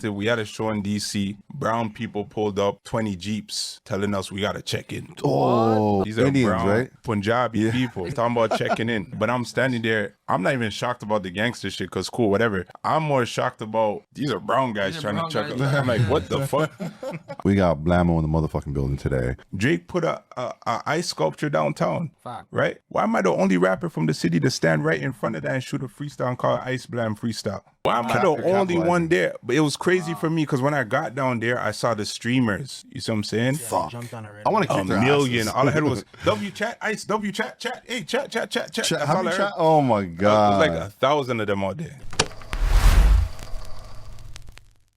We had a show in D.C. Brown people pulled up 20 Jeeps telling us we got to check in. Oh, these are Indians, brown, right? Punjabi people talking about checking in. But I'm standing there. I'm not even shocked about the gangster shit because cool, whatever. I'm more shocked about these are brown guys trying to check us. I'm like, what the fuck? We got Blammo in the motherfucking building today. Drake put a ice sculpture downtown, Fuck. right? Why am I the only rapper from the city to stand right in front of that and shoot a freestyle and call it Ice Blam Freestyle? Why am I the only one there? But it was crazy for me because when I got down there, I saw the streamers. You see what I'm saying? Fuck. Jumped on it right I want to A kick their million. asses. All I heard was W chat, Ice, W chat, chat, hey, chat. That's all I heard. Oh my It was god! like 1,000 of them out there.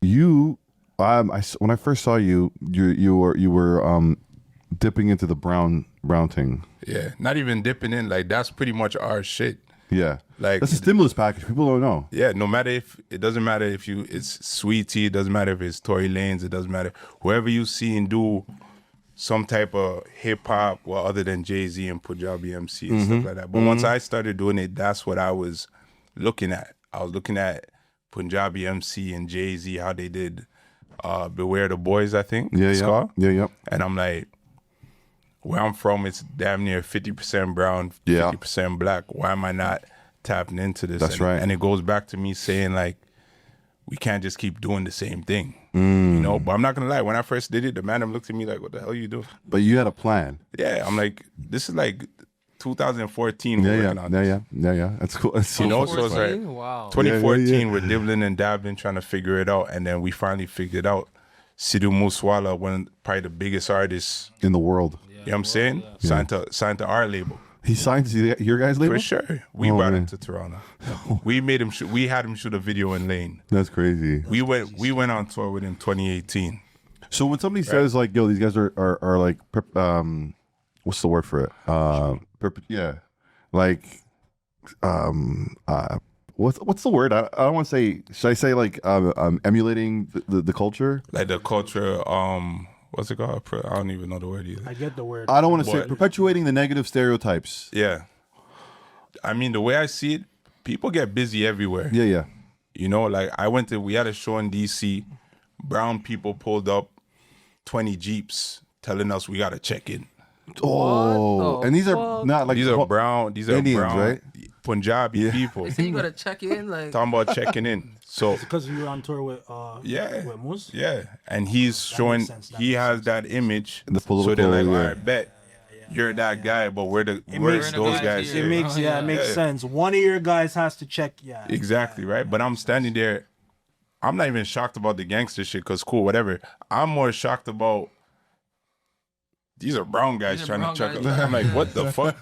You, when I first saw you, you were dipping into the brown thing. Yeah, not even dipping in. Like, that's pretty much our shit. Yeah, Like, that's a stimulus package. People don't know. yeah, no matter if, it doesn't matter if it's Sweetie, it doesn't matter if it's Tory Lanez, it doesn't matter. Whoever you see and do some type of hip hop, well, other than Jay-Z and Punjabi MC and stuff like that. But once I started doing it, that's what I was looking at. I was looking at Punjabi MC and Jay-Z, how they did Beware the Boys, I think. Yeah, it's yeah, called. yeah. And I'm like, where I'm from, it's damn near 50% brown, Yeah. 50% black. Why am I not tapping into this? That's right. And it goes back to me saying, like, we can't just keep doing the same thing. You know? But I'm not going to lie. When I first did it, the man looked at me like, what the hell are you doing? But you had a plan. Yeah, I'm like, this is like 2014 we're working on this. Yeah. That's cool. That's so You know, fucking so it's smart. like Wow. 2014, we're dibbling and dabbling, trying to figure it out. And then we finally figured it out. Sidhu Moose Wala, probably the biggest artist, in the world. you know what I'm saying? Signed to our label. He signed to your guys' label. For sure. We brought him to Toronto. We made him shoot, we had him shoot a video in Lane. That's crazy. We went on tour with him 2018. So when somebody says like, "Yo, these guys are like," what's the word for it? Yeah, like, what's the word? I don't want to say. Should I say like emulating the culture? Like the culture, what's it called? I don't even know the word either. I get the word. I don't want to say But- perpetuating the negative stereotypes. Yeah. I mean, the way I see it, people get busy everywhere. Yeah. You know, like we had a show in D.C. Brown people pulled up 20 Jeeps telling us we got to check in. Oh, the and these are fuck? not like These are brown Indians, right? Punjabi people. So you gotta check in, like, Talking about checking in. So Because you were on tour with with Moose. yeah, and he's showing sense, that he makes has that image. The so they're like, political, all yeah. right, bet you're that guy, but where's makes- those guys It It here? makes it makes Yeah. sense. One of your guys has to check. Yeah, Exactly, right? But I'm standing there. I'm not even shocked about the gangster shit because cool, whatever. I'm more shocked about these are brown guys These are trying brown to check us. guys. I'm like, what the fuck?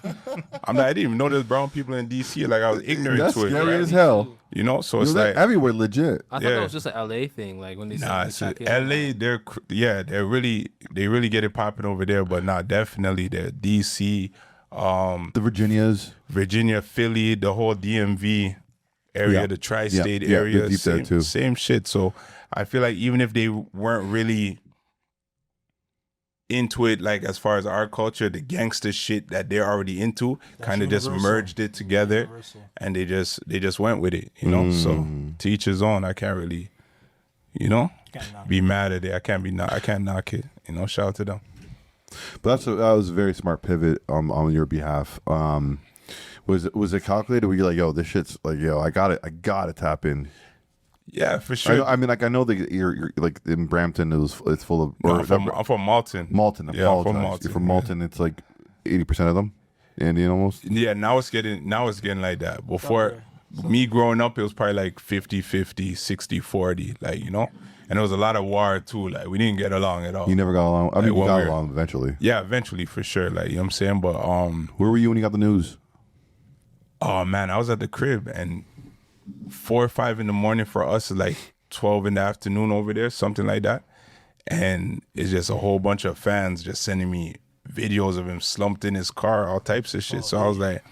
I'm like, I didn't even know there's brown people in DC. Like I was ignorant That's to it. scary right? as hell. You know, so Yo, it's they're like everywhere, legit. I thought Yeah. that was just an LA thing, like when they nah, said it's check in. LA. They really get it popping over there. But nah, definitely they're DC, The Virginias. Virginia, Philly, the whole DMV area, Yeah. the tri-state Yeah, area, they're deep there too. same shit. So I feel like even if they weren't really into it, like as far as our culture, the gangster shit that they're already into, kind of just universal. merged it together, Universal. and they just went with it, you know. So to each his own. I can't really, you know, Can't knock be mad at it. I can't knock it. You know, shout out to them. But that was a very smart pivot on your behalf. Was it calculated? Were you like, yo, this shit's like, yo, I gotta tap in. Yeah, for sure. I mean, like, I know that you're like in Brampton. It's full of. No, I'm from Malton. Malton. Yeah, I'm from apologize. Malton. You're from Malton. It's like 80% of them, Indian almost. Yeah, now it's getting like that. Before me growing up, it was probably like 50-50, 60-40, like, you know. And there was a lot of war too. Like we didn't get along at all. You never got along. I mean, Like, we when got we were- along eventually. Yeah, eventually for sure. Like, you know what I'm saying? But Where were you when you got the news? oh man, I was at the crib and 4 or 5 in the morning for us is like 12 in the afternoon over there, something like that. And it's just a whole bunch of fans just sending me videos of him slumped in his car, all types of shit. So I was like,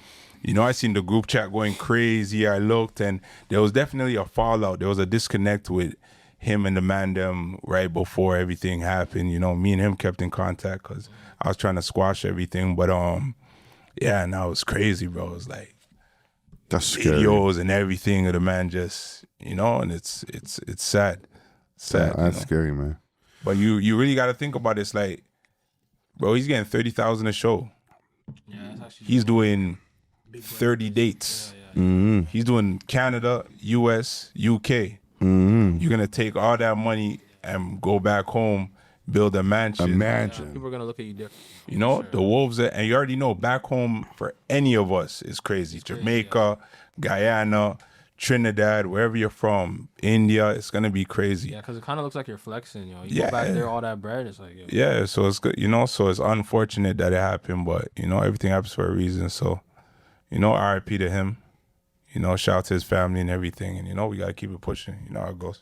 you know, I seen the group chat going crazy. I looked and there was definitely a fallout. There was a disconnect with him and the man them right before everything happened. You know, me and him kept in contact because I was trying to squash everything. But yeah, and that was crazy, bro. It was like That's scary. videos and everything of the man just, you know, and it's sad. Sad. That's scary, man. But you really got to think about this. Like, bro, he's getting 30,000 a show. Yeah, that's actually He's doing 30 dates. He's doing Canada, US, UK. You're gonna take all that money and go back home, build a mansion. people are gonna look at you different. You know, the Wolves, and you already know back home for any of us is crazy. Jamaica, Guyana, Trinidad, wherever you're from, India, it's gonna be crazy. Yeah, because it kind of looks like you're flexing, yo. You go back there, all that bread, it's like, yo. Yeah, so it's good, you know. So it's unfortunate that it happened, but you know, everything happens for a reason. So, you know, RIP to him. You know, shout out to his family and everything, and you know, we gotta keep it pushing. You know how it goes.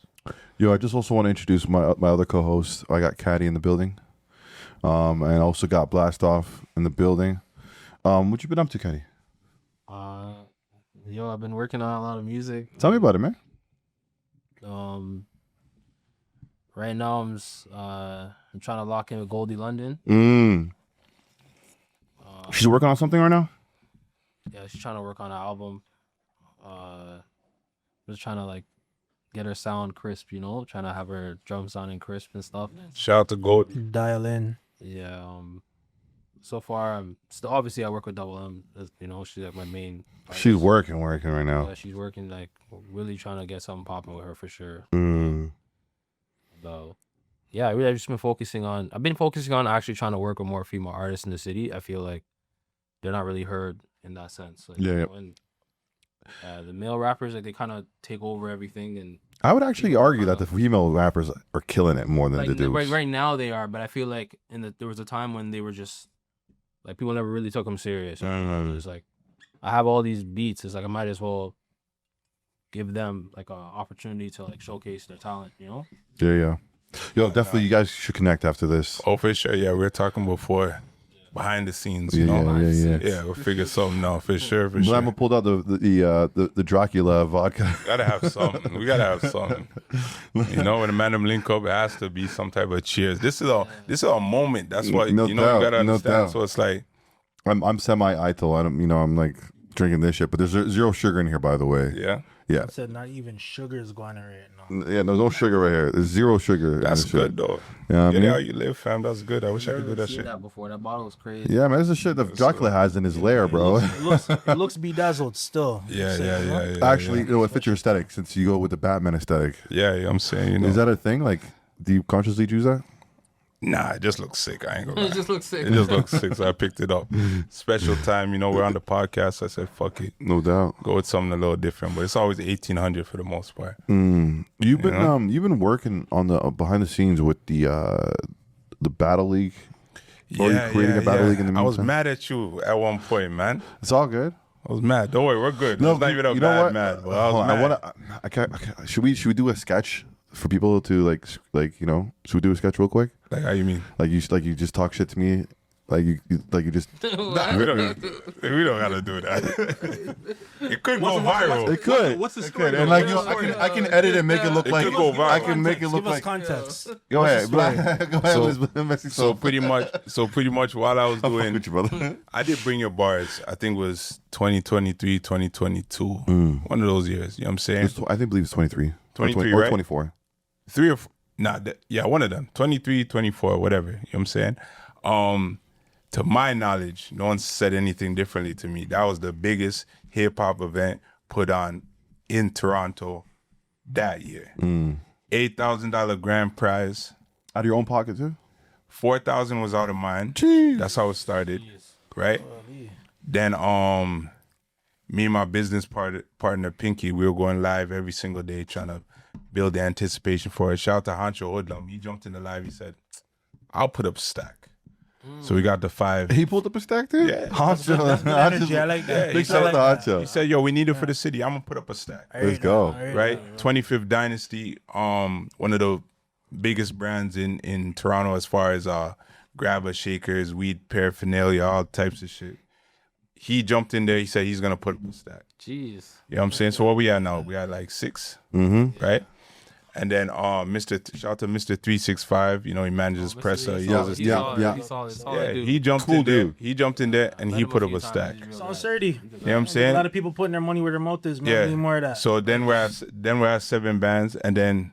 Yo, I just also want to introduce my other co-host. I got Caddy in the building, and I also got Blast Off in the building. What you been up to, Caddy? Yo, I've been working on a lot of music. Tell me about it, man. Right now I'm trying to lock in with Boldy London. She's working on something right now. Yeah, she's trying to work on an album. Just trying to like get her sound crisp, you know, trying to have her drum sounding crisp and stuff. Shout out to Gold. Dial in. Yeah. So far, I'm still obviously I work with Double M. You know, she's like my main. artist. She's working right now. Yeah, she's working like really trying to get something popping with her for sure. So, yeah, I've just been focusing on. I've been focusing on actually trying to work with more female artists in the city. I feel like they're not really heard in that sense. Like, Yeah, you yeah. know, and the male rappers, like they kind of take over everything, and I would actually argue that the female rappers are killing it more than like the dudes. right now they are. But I feel like there was a time when they were just like people never really took them serious. It's like I have all these beats. It's like I might as well give them like an opportunity to like showcase their talent. You know? Yeah. Yo, definitely, you guys should connect after this. Oh, for sure. Yeah, we were talking before, behind the scenes. You know. Yeah. We'll figure something out for sure. Blammo pulled out the Dracula vodka. Gotta have something. We gotta have something. You know, when a man them link up, it has to be some type of cheers. This is a moment. That's what No you know. doubt, You gotta no understand. doubt. So it's like, I'm semi-ital. I don't, I'm like drinking this shit, but there's zero sugar in here, by the way. yeah, I said not even sugar is going right now. Yeah, no sugar right here. There's zero sugar. that's in this good shit. though. Yeah, Get it how you live, fam. That's good. I wish I could do that Seen shit. that before. That bottle was crazy. Yeah, man, this is the shit that Dracula has in his lair, bro. It looks bedazzled still. Yeah. Actually, it fits your aesthetic since you go with the Batman aesthetic. Yeah, I'm saying, you know. Is that a thing? Like, do you consciously choose that? Nah, it just looks sick. I ain't gonna lie. It just looks sick. It just looks sick, so I picked it up. Special time, you know, we're on the podcast, so I said, fuck it. No doubt. Go with something a little different, but it's always 1800 for the most part. You've been working on the behind the scenes with the Battle League. Or you creating a Battle League in the I was meantime? mad at you at one point, man. It's all good. I was mad. Don't worry, we're good. No, It's not even a you know bad what? mad. But I was Hold on, mad. I can't. Should we do a sketch for people to like should we do a sketch real quick? Like, how you mean? Like you just talk shit to me, like you just. Nah, we don't gotta do that. It could go viral. It could. What's the story? And like I can edit and make it look like could go viral. I can make it look Give us like. context. Go ahead, go ahead. So pretty much while I was I'll fuck doing, with you, brother. I did Bring Your Bars. I think it was 2023, 2022. One of those years. You know what I'm saying? I believe it's 23. 23, or right? 24. One of them. 23, 24, whatever. You know what I'm saying? To my knowledge, no one said anything differently to me. That was the biggest hip hop event put on in Toronto that year. $8,000 grand prize. Out of your own pocket too? $4,000 was out of mine. Jeez. That's how it started, right? Then me and my business partner Pinky, we were going live every single day trying to build the anticipation for it. Shout out to Hancho Hoodlum. He jumped in the live. He said, "I'll put up a stack." So we got the 5. He pulled up a stack too? Yeah. Honcho. Energy, I like that. Big shout out to He Honcho. said, "Yo, we need it for the city. I'm gonna put up a stack." Let's go. Right? 25th Dynasty, one of the biggest brands in Toronto as far as grabber shakers, weed paraphernalia, all types of shit. He jumped in there. He said he's gonna put up a stack. Jeez. You know what I'm saying? So what we at now? We at like 6, right? And then shout out to Mr. 365. You know, he manages Presser. He does his thing. Yeah, he jumped in there. dude. He jumped in there and he put up a stack. Sounds sturdy. You know what I'm A saying? lot of people putting their money where their mouth is, man. Yeah. We need more of that. So then we're at 7 bands, and then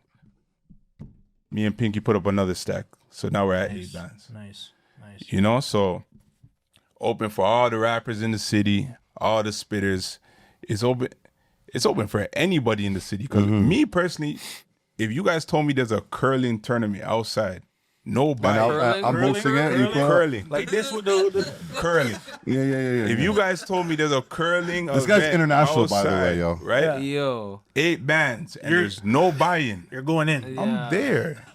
me and Pinky put up another stack. So now we're at 8 bands. Nice. You know, so open for all the rappers in the city, all the spitters. It's open for anybody in the city. Because me personally, if you guys told me there's a curling tournament outside, nobody. I'm hosting it. You curling. Like this with the Curling. Yeah. If you guys told me there's a curling This guy's event international, by outside, the way, yo. Right? Yeah. Yo, 8 bands and there's no buy-in. you're going in. I'm there.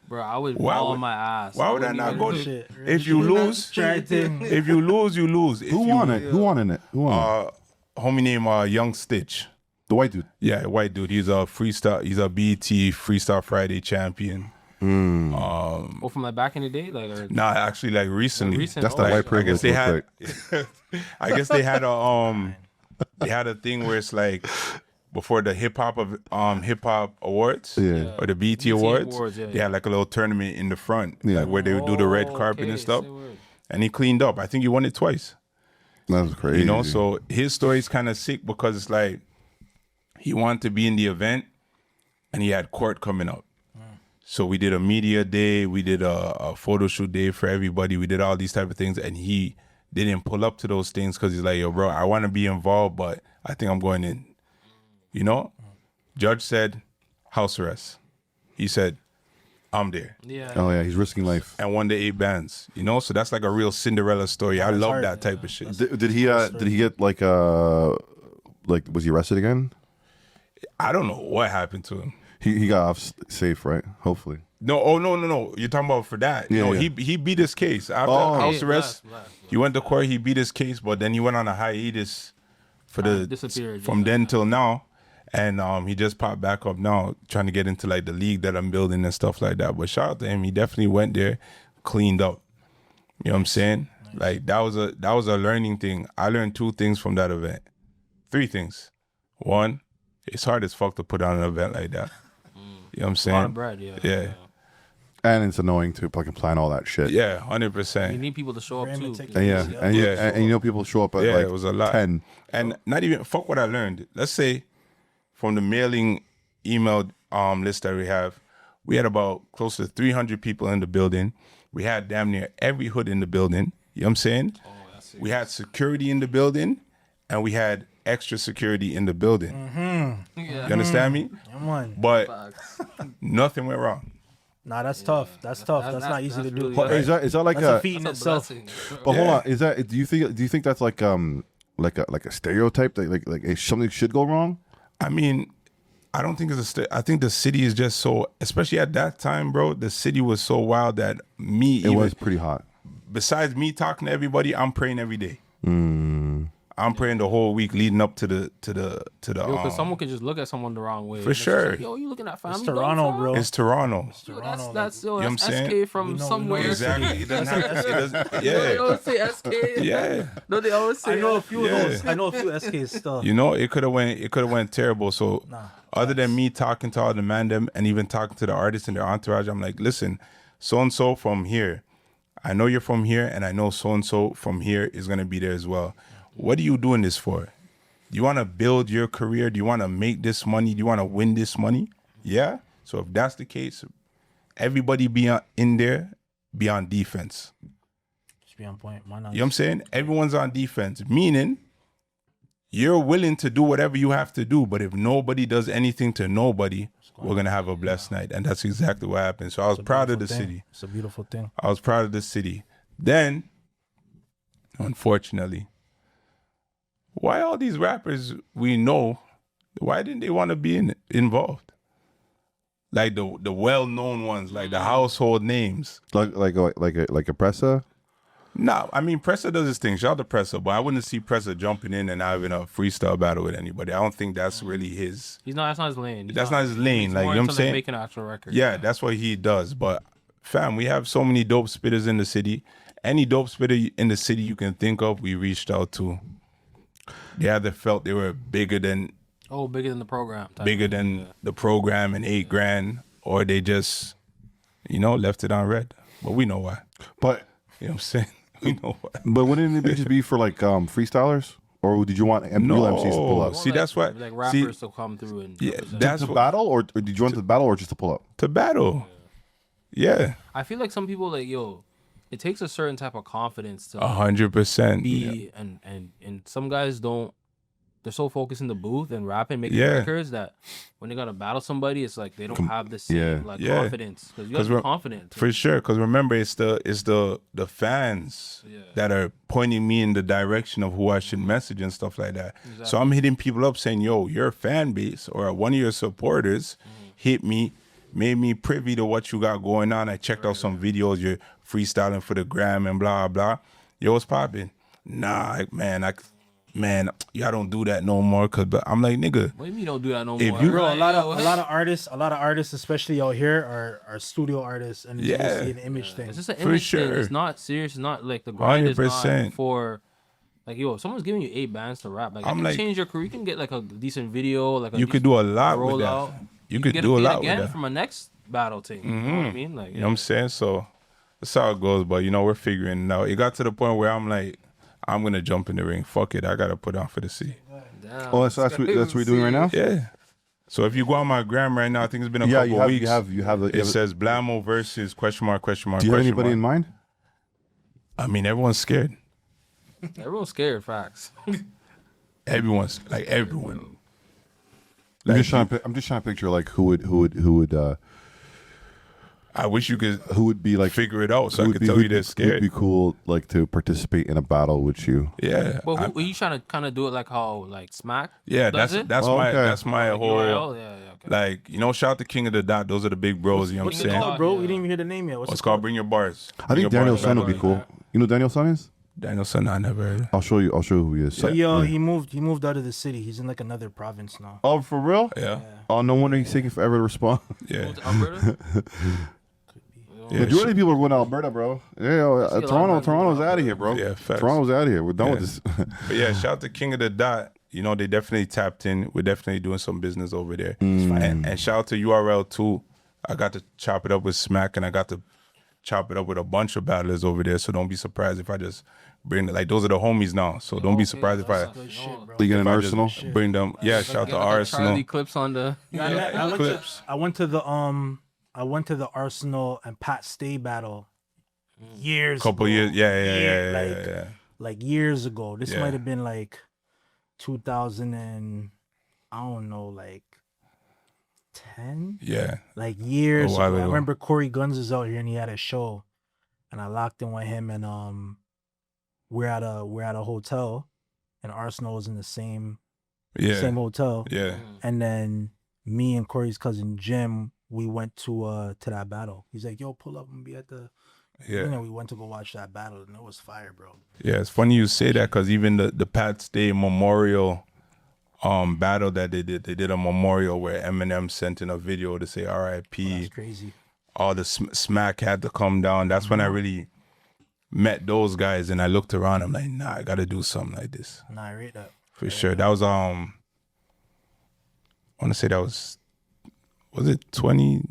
bro, I would Why fall would- on my ass. Why would I wouldn't not even go do to Shit. If you lose, Try to. if you lose, you lose. If Who you, won it? Who won in it? Who won it? Homie named Young Stitch. The white dude. Yeah, white dude. He's a freestyle. He's a BET Freestyle Friday champion. Oh, from like back in the day, like or Nah, actually, like recently. recent. That's oh, the like, white I privilege. guess they had. I guess they had a thing where it's like before the hip hop awards, Yeah. or the BET BET awards, Awards, yeah, they had like a little tournament in the front, Yeah. like where they would do the red Oh, carpet okay, and stuff. say word. And he cleaned up. I think he won it twice. That's crazy. You know, so his story's kind of sick because it's like he wanted to be in the event and he had court coming up. So we did a media day, we did a photo shoot day for everybody, we did all these type of things, and he didn't pull up to those things because he's like, yo, bro, I want to be involved, but I think I'm going in. You know? Judge said, house arrest. He said, I'm there. Yeah. Oh yeah, he's risking life. And won the 8 bands. You know? So that's like a real Cinderella story. I love hard. that type of shit. Did he get like was he arrested again? I don't know what happened to him. He got off safe, right? Hopefully. No, no. You're talking about for that. Yeah, no, yeah. he beat his case. After Oh. house Yeah, arrest, last. he went to court, he beat his case, but then he went on a hiatus for disappeared, from yeah. then till now. And he just popped back up now, trying to get into like the league that I'm building and stuff like that. But shout out to him. He definitely went there, cleaned up. You know what I'm saying? Like that was a learning thing. I learned 2 things from that event. 3 things. 1, it's hard as fuck to put on an event like that. You know what I'm saying? A lot of bread, yeah. Yeah. And it's annoying to fucking plan all that shit. Yeah, You 100%. need people to show up Random too. tickets. And and you know people show up at Yeah, like it was a lot. 10. And not even fuck what I learned. Let's say from the mailing email list that we had about close to 300 people in the building. We had damn near every hood in the building. You know what I'm saying? We had security in the building, and we had extra security in the building. Yeah. You understand me? Come on. But Facts. nothing went wrong. Nah, that's tough. That's tough. That's not easy to do. really But is that like That's a feat in That's a itself. blessing. But hold Yeah. on, is that do you think that's like a stereotype that like if something should go wrong? I mean, I don't think it's I think the city is just so, especially at that time, bro, the city was so wild that It was pretty hot. besides me talking to everybody, I'm praying every day. I'm praying the whole week leading up to the Yo, because someone could just look at someone the wrong way. For And it's just sure. like, yo, you looking at family? It's Toronto, bro. it's Toronto. Yo, Toronto, that's you know what I'm SK saying? from We know somewhere. Exactly. It doesn't have to, it doesn't, You know, they yeah. always say SK. Yeah. No, they always say. I know a few Yeah. of those. I know a few SKs still. You know, it could have went terrible. So other than me talking to all the mandem and even talking to the artists and their entourage, I'm like, listen, so and so from here. I know you're from here, and I know so and so from here is gonna be there as well. What are you doing this for? Do you want to build your career? Do you want to make this money? Do you want to win this money? Yeah. So if that's the case, everybody in there, be on defense. Just be on point. Why not? You know what I'm saying? Everyone's on defense, meaning you're willing to do whatever you have to do, but if nobody does anything to nobody, we're going to have a blessed night. And that's exactly what happened. So I was proud of the city. It's a beautiful thing. I was proud of the city. Then, unfortunately, why all these rappers we know, why didn't they want to be involved? Like the well-known ones, like the household names. Like a presser? No, I mean, Pressa does his thing. Shout out to Pressa, but I wouldn't see Pressa jumping in and having a freestyle battle with anybody. I don't think that's really his. That's not his lane. That's not his lane. He's Like, more you know what I'm into, saying? Making an actual record. Yeah, that's what he does. But fam, we have so many dope spitters in the city. Any dope spitter in the city you can think of, we reached out to. They either felt they were bigger than bigger than the program. the program and $8,000, or they just, left it on red. But we know why. But You know what I'm saying? We know why. but wouldn't it just be for like freestylers? Or did you want real MCs to pull up? See, that's why. Like rappers to come through and Yeah, represent. that's To what, battle, or did you want to battle or just to pull up? to battle. Yeah, I feel like some people like it takes a certain type of confidence to 100%. be and some guys don't. They're so focused in the booth and rapping, making Yeah. records that when they gotta battle somebody, it's like they don't have the same like Yeah. confidence because you gotta be confident. For sure, because remember, it's the fans that are pointing me in the direction of who I should message and stuff like that. Exactly. So I'm hitting people up saying, "Yo, your fan base or one of your supporters hit me, made me privy to what you got going on. I checked out some videos. You're freestyling for the gram and blah blah. Yo, what's popping? Nah, man, y'all don't do that no more. But I'm like, nigga, What do you mean you don't do that no If more? you- Bro, a lot Right, of artists, especially out here, are studio artists, and it's Yeah. mostly an image thing. It's just an For image thing. sure. It's not serious. It's not like the grind is 100%. not for like if someone's giving you 8 bands to rap. Like I'm you can like- change your career. You can get like a decent video. Like you could do a lot with that. rollout. You could get do a paid lot again with that. from a next battle team. You know what I mean? Like You know what I'm saying? So that's how it goes. But we're figuring it out. It got to the point where I'm like, I'm gonna jump in the ring. Fuck it, I gotta put on for the C. damn, Oh, that's what we're doing right now. Yeah. So if you go on my gram right now, I think it's been a Yeah, couple you have, weeks. you have. It says Blamo versus question mark. Do you have anybody in mind? I mean, everyone's scared. Everyone's scared. Facts. Everyone's like everyone. I'm just trying to picture like who would I wish you could be like figure it out so who I would could be- tell who'd you be- they're who'd scared. be cool like to participate in a battle with you. Yeah. But I- were you trying to kind of do it like how like Smack? yeah, does that's it? that's Oh, my okay. that's my whole URL? Yeah. Okay. like shout out to King of the Dot. Those are the big bros. You know what I'm What's it saying? called, bro? Yeah. We didn't even hear the name yet. What's called Bring Your Bars. I Bring think Your Daniel Bars Son Battle. would be cool. You know who Daniel Son is? Daniel Son, I never heard. I'll show you who he is. So Yeah. he moved out of the city. He's in like another province now. Oh, for real? Yeah. Oh, no wonder he's taking forever to respond. Yeah. To Alberta? Yeah, Majority of people are going to Alberta, bro. Yeah, see a lot of Toronto's people out of here, bro. Yeah, facts. Toronto's out of here. We're done with this. But yeah, shout out to King of the Dot. They definitely tapped in. We're definitely doing some business over there. And shout out to URL too. I got to chop it up with Smack, and I got to chop it up with a bunch of battlers over there. So don't be surprised if I just bring like those are the homies now. So don't be surprised if I Good shit, bro. You get an if I just Arsenal? bring them. Yeah, shout out to Arsenal. Charlie clips on the. I went to the Arsenal and Pat Stay battle years Couple ago. years. Yeah. Like years ago. This Yeah. might have been like 2000 and I don't know, like 10, Yeah. like years A while ago. I ago. remember Corey Guns is out here and he had a show, and I locked in with him, and we're at a hotel, and Arsenal was in the same Yeah. hotel, Yeah. and then me and Corey's cousin Jim, we went to that battle. He's like, "Yo, pull up and be at the." Yeah. We went to go watch that battle, and it was fire, bro. Yeah, it's funny you say that because even the Pat Stay Memorial battle that they did a memorial where Eminem sent in a video to say That's R.I.P. crazy. All the Smack had to come down. That's when I really met those guys, and I looked around. I'm like, nah, I got to do something like this Nah, I rate that. for sure. That was I want to say that was it 20?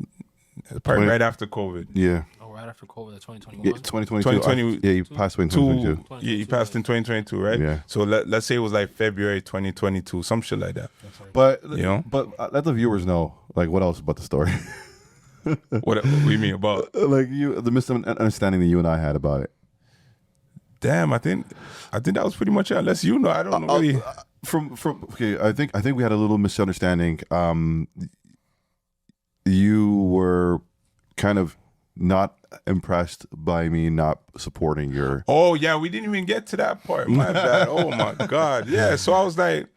Probably 20 right after COVID. Yeah. Oh, right after COVID, that's 2021. Yeah, 2022. 2020 Yeah, you passed away in 2022. Yeah, he passed in 2022, right? Yeah. So let's say it was like February 2022, some shit like that. But know? let the viewers know like what else about the story. What do you mean about? Like the misunderstanding that you and I had about it. Damn, I think that was pretty much it. Unless I don't know really. From okay, I think we had a little misunderstanding. You were kind of not impressed by me not supporting your. Oh yeah, we didn't even get to that part. My bad. Oh my god. Yeah. So I was like,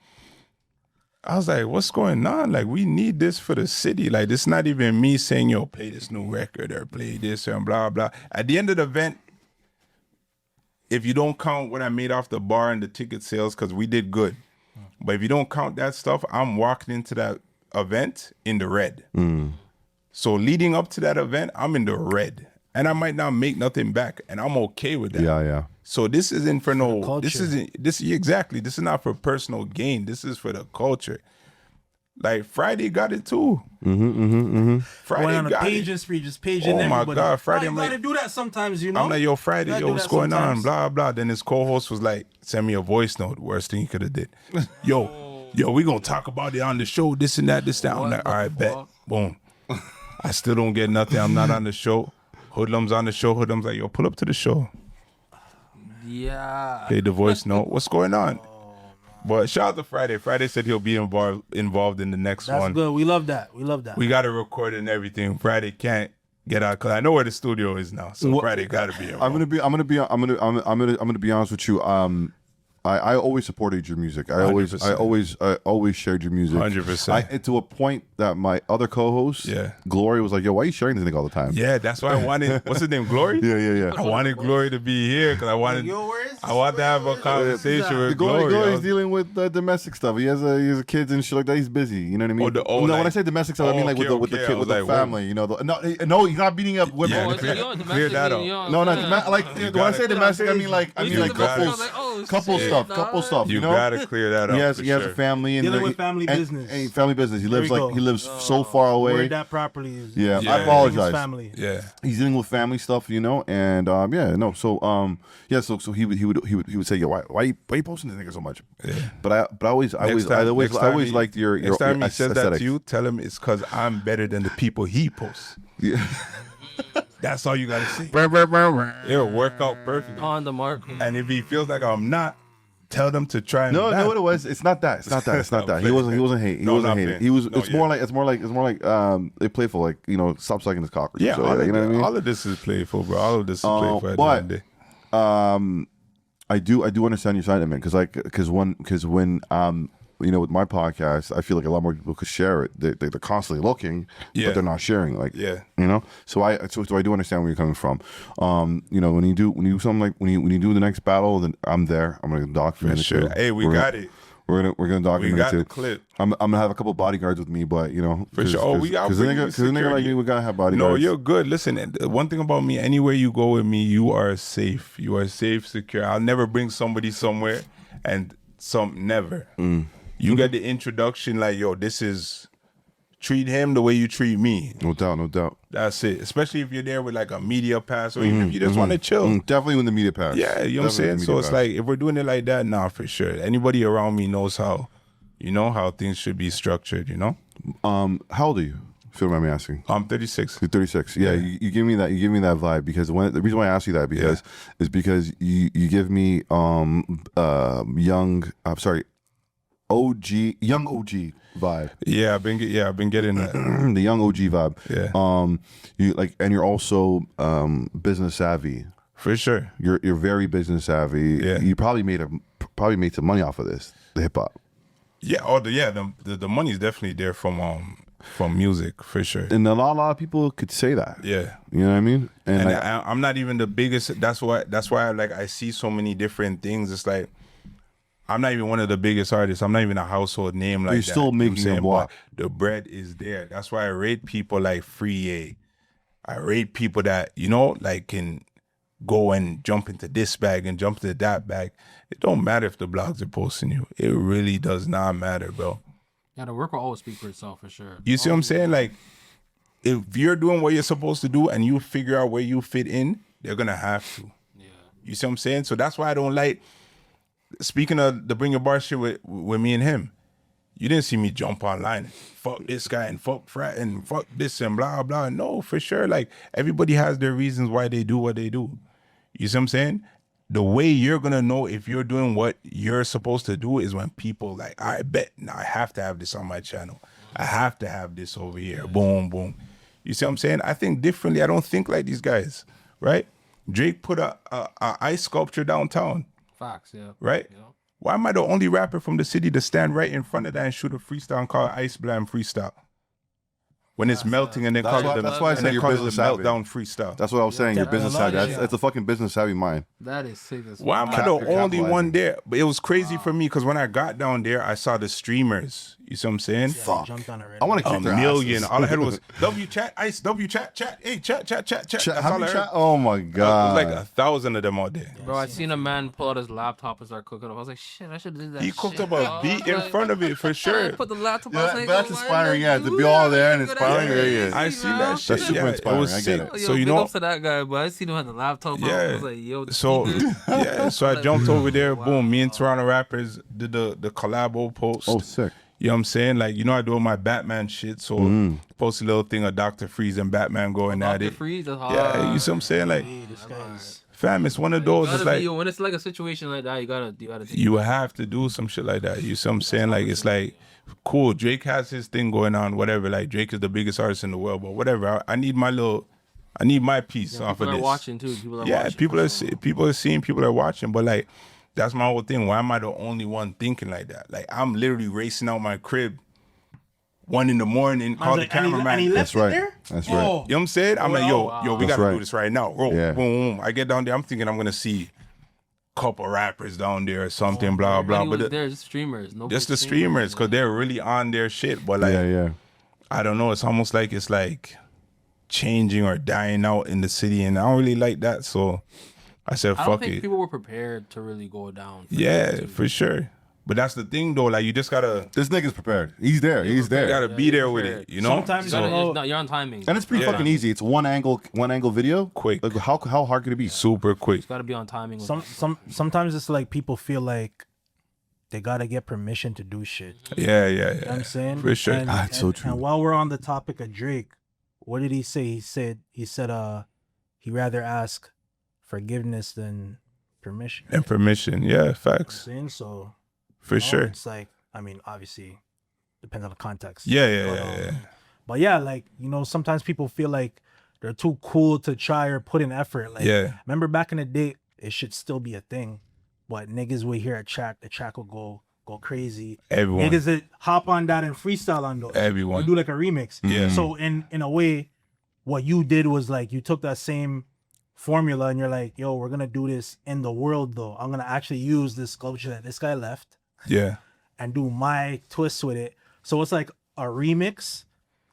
what's going on? Like, we need this for the city. Like, it's not even me saying, yo, play this new record or play this and blah blah. At the end of the event, if you don't count what I made off the bar and the ticket sales, because we did good. But if you don't count that stuff, I'm walking into that event in the red. So leading up to that event, I'm in the red. And I might not make nothing back. And I'm okay with that. Yeah. So this isn't for no culture. this is not for personal gain. This is for the culture. Like Friday got it too. Friday Went on a got page it. and spree, just paging Oh my everybody. God, Friday, You I'm gotta like- do that sometimes, you know. I'm like, yo, Friday, Gotta yo, do what's that going on? sometimes. Blah, blah. Then his co-host was like, send me a voice note. Worst thing he could have did. Yo, we gonna talk about it on the show, this and that, this, that. I'm like, all right, bet. Boom. I still don't get nothing. I'm not on the show. Hoodlum's on the show. Hoodlum's like, yo, pull up to the show. Yeah. Play the voice note. What's going on? But shout out to Friday. Friday said he'll be involved in the next That's one. good. We love that. We love that. We got to record and everything. Friday can't get out because I know where the studio is now. So Friday got to be involved. I'm gonna be honest with you. I always supported your music. I always shared your music. 100%. To a point that my other co-host, Glory, was like, "Yo, why are you sharing this thing all the time?" Yeah, that's why I wanted. What's his name? Glory. Yeah. I wanted Glory to be here because I wanted to have a conversation with Glory. Glory's dealing with domestic stuff. He has a kids and shit like that. He's busy. You know what I mean? When I say domestic stuff, I mean like with the family. You know, no, he's not beating up women. Clear that up. No, like when I say domestic, I mean like couple stuff. You know? gotta clear that up. He has a family and dealing with family business. And family business. He lives so far away. Word that properly is. Yeah, I apologize. Family. Yeah, he's dealing with family stuff, you know, and So he would say, yo, why you posting this nigga so much? Yeah. But I always liked your next time he says aesthetics. that to you, tell him it's because I'm better than the people he posts. Yeah. That's all you gotta say. It'll work out perfectly. On the mark. And if he feels like I'm not, tell them to try. No, what it was. It's not that. He wasn't hating. He wasn't hating. He was. It's more like they playful. Like, you know, stop sucking his cock. Yeah, so, you know what I mean. All of this is playful, bro. All of this is playful. But I do understand your sentiment because when you know, with my podcast, I feel like a lot more people could share it. They're constantly looking, but they're not sharing. Like, you know. So I do understand where you're coming from. You know, when you do something like when you do the next battle, then I'm there. I'm gonna document it. Sure. Hey, we got it. We're gonna document it too. We got the clip. I'm gonna have a couple bodyguards with me, but you know, for sure. We got because a nigga like me, we gotta have bodyguards. No, you're good. Listen, one thing about me, anywhere you go with me, you are safe. You are safe, secure. I'll never bring somebody somewhere and never. You get the introduction like, yo, this is, treat him the way you treat me. No doubt. That's it. Especially if you're there with like a media pass or even if you just want to chill. Definitely with the media pass. Yeah, you know what I'm saying? So it's like, if we're doing it like that, nah, for sure. Anybody around me knows how things should be structured, you know? How old are you? If you don't mind me asking. I'm 36. You're 36. Yeah, you give me that. You give me that vibe because the reason why I ask you that is because you give me young OG vibe. Yeah, I've been getting that. The young OG vibe. Yeah. You're also business savvy. For sure. You're very business savvy. Yeah. You probably made some money off of this, the hip hop. Yeah. The money's definitely there from music, for sure. And a lot of people could say that. Yeah. You know what I mean? And I'm not even the biggest. That's why I see so many different things. It's like, I'm not even one of the biggest artists. I'm not even a household name like that. You're still making a block. The bread is there. That's why I rate people like Free A. I rate people that, you know, like can go and jump into this bag and jump into that bag. It don't matter if the blogs are posting you. It really does not matter, bro. Yeah, the work will always speak for itself, for sure. You see what I'm saying? Like, if you're doing what you're supposed to do and you figure out where you fit in, they're going to have to. Yeah. You see what I'm saying? So that's why I don't like, speaking of the Bring Your Bar shit with me and him, you didn't see me jump online, fuck this guy and fuck frat and fuck this and blah, blah. No, for sure. Like, everybody has their reasons why they do what they do. You see what I'm saying? The way you're going to know if you're doing what you're supposed to do is when people like, I bet, now I have to have this on my channel. I have to have this over here. Boom, boom. You see what I'm saying? I think differently. I don't think like these guys, right? Drake put a ice sculpture downtown. Facts, yeah. Right? Yeah. Why am I the only rapper from the city to stand right in front of that and shoot a freestyle and call it Ice Blam Freestyle? When it's melting and they call it that's why I said your business savvy. Meltdown Freestyle. That's what I was saying. Your business savvy. That's a fucking business savvy mind. That is sick. Why am I the only one there? But it was crazy for me because when I got down there, I saw the streamers. You see what I'm saying? Fuck. I want to kick their million. asses. All I heard was W chat, Ice, W chat. Hey, chat. That's all I heard. Oh my god. It was like 1,000 of them out there. Bro, I seen a man pull out his laptop and start cooking up. I was like, shit, I should have did that. He cooked up a beat in front of it for sure. Put the laptop on. Yeah, that's inspiring. Yeah, to be all there and inspiring. Yeah. I seen that shit. That's super inspiring. It was sick. So you know, to that guy, but I seen him had the laptop. Yeah. I was like, yo. So I jumped over there. Boom. Me and Toronto rappers did the collabo post. Oh, sick. You know what I'm saying? Like, you know, I do my Batman shit, so post a little thing of Dr. Freeze and Batman going at it. Dr. Freeze, that's hard. Yeah, you see what I'm saying? Like, This guy's fam, it's one of those. It's like when it's like a situation like that, you gotta. you have to do some shit like that. You see what I'm saying? Like, it's like, cool. Drake has his thing going on, whatever. Like, Drake is the biggest artist in the world, but whatever. I need my piece off of this. People are watching too. People are seeing, people are watching. But like, that's my whole thing. Why am I the only one thinking like that? Like, I'm literally racing out my crib 1 a.m, call the cameraman. And he left That's right. there? That's right. You know what I'm saying? I'm like, yo, we That's gotta right. do this right now. Roll, Yeah. boom, boom. I get down there. I'm thinking I'm gonna see a couple rappers down there or something, blah blah. But there's streamers. just the streamers, because they're really on their shit. But like, Yeah. I don't know. It's almost like it's like changing or dying out in the city, and I don't really like that. So I said, I don't fuck think it. people were prepared to really go down. Yeah, for sure. But that's the thing, though. Like, you just gotta. This nigga's prepared. He's there. He's there. You gotta be there with it. You know. Sometimes You're on timing. And it's pretty fucking easy. It's one angle video. Quick. Like, how hard could it be? Super quick. You gotta be on timing. Sometimes it's like people feel like they gotta get permission to do shit. Yeah. You know what I'm saying? For sure. It's so true. And while we're on the topic of Drake, what did he say? He said he'd rather ask forgiveness than permission. And permission. Yeah, facts. Saying so. For sure. It's like, I mean, obviously, depends on the context. Yeah. But yeah, like, you know, sometimes people feel like they're too cool to try or put in effort. Like, remember back in the day, it should still be a thing. But niggas would hear a track, the track will go crazy. Everyone. Niggas that hop on that and freestyle on those. Everyone. Or do like a remix. Yeah. So in a way, what you did was like, you took that same formula and you're like, yo, we're going to do this in the world though. I'm going to actually use this sculpture that this guy left. Yeah. And do my twist with it. So it's like a remix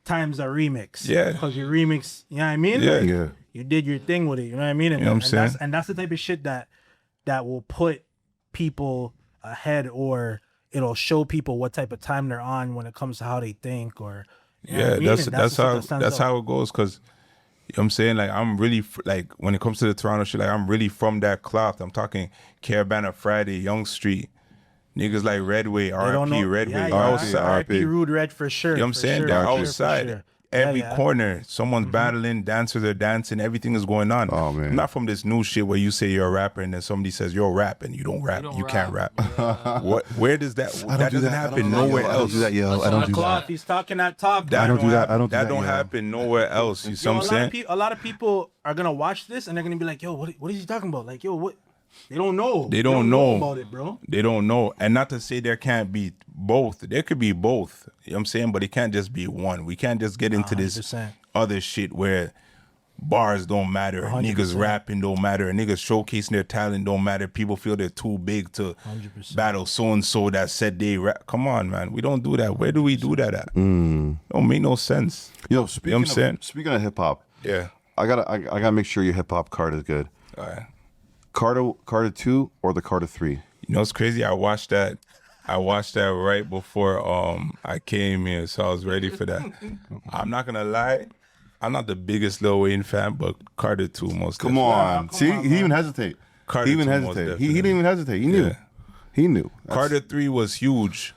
times a remix. Yeah. Because you remix, you know what I mean? Yeah. Like, Yeah. you did your thing with it, you know what I mean? And, You know what I'm saying? that's the type of shit that will put people ahead, or it'll show people what type of time they're on when it comes to how they think, or you know what I mean? And that's the shit that stands out. how it goes. Because you know what I'm saying, like, I'm really like, when it comes to the Toronto shit, like, I'm really from that cloth. I'm talking Caravana Friday, Young Street, niggas like Redway, RIP Redway, outside. RIP Rude Red for sure. You know what I'm saying? They're outside. Every corner, someone's battling, dancers are dancing, everything is going on. Oh, man. I'm not from this new shit where you say you're a rapper and then somebody says you're a rap and you don't rap. You can't rap. Where does that? That doesn't happen nowhere else. I don't do that, yo. I don't do that. He's talking that talk. I don't do that. I don't do that. That don't happen nowhere else. You see what I'm saying? A lot of people are gonna watch this and they're gonna be like, yo, what is he talking about? Like, yo, what? They don't know. They don't know about it, bro. They don't know. And not to say there can't be both. There could be both. You know what I'm saying? But it can't just be one. We can't just get into this 100%. other shit where bars don't matter, 100%. niggas rapping don't matter, niggas showcasing their talent don't matter. People feel they're too big to 100%. battle so and so that said they rap. Come on, man. We don't do that. Where do we do that at? Don't make no sense. Yo, You know what I'm saying? Speaking of hip hop, Yeah. I gotta make sure your hip hop card is good. All right. Carter 2 or the Carter 3? You know, it's crazy. I watched that right before I came here, so I was ready for that. I'm not gonna lie, I'm not the biggest Lil Wayne fan, but Carter 2 most. Come definitely. on. See, he didn't even hesitate. Carter He even 2 most hesitated. He definitely. didn't even hesitate. He knew. Yeah. He knew. Carter 3 was huge.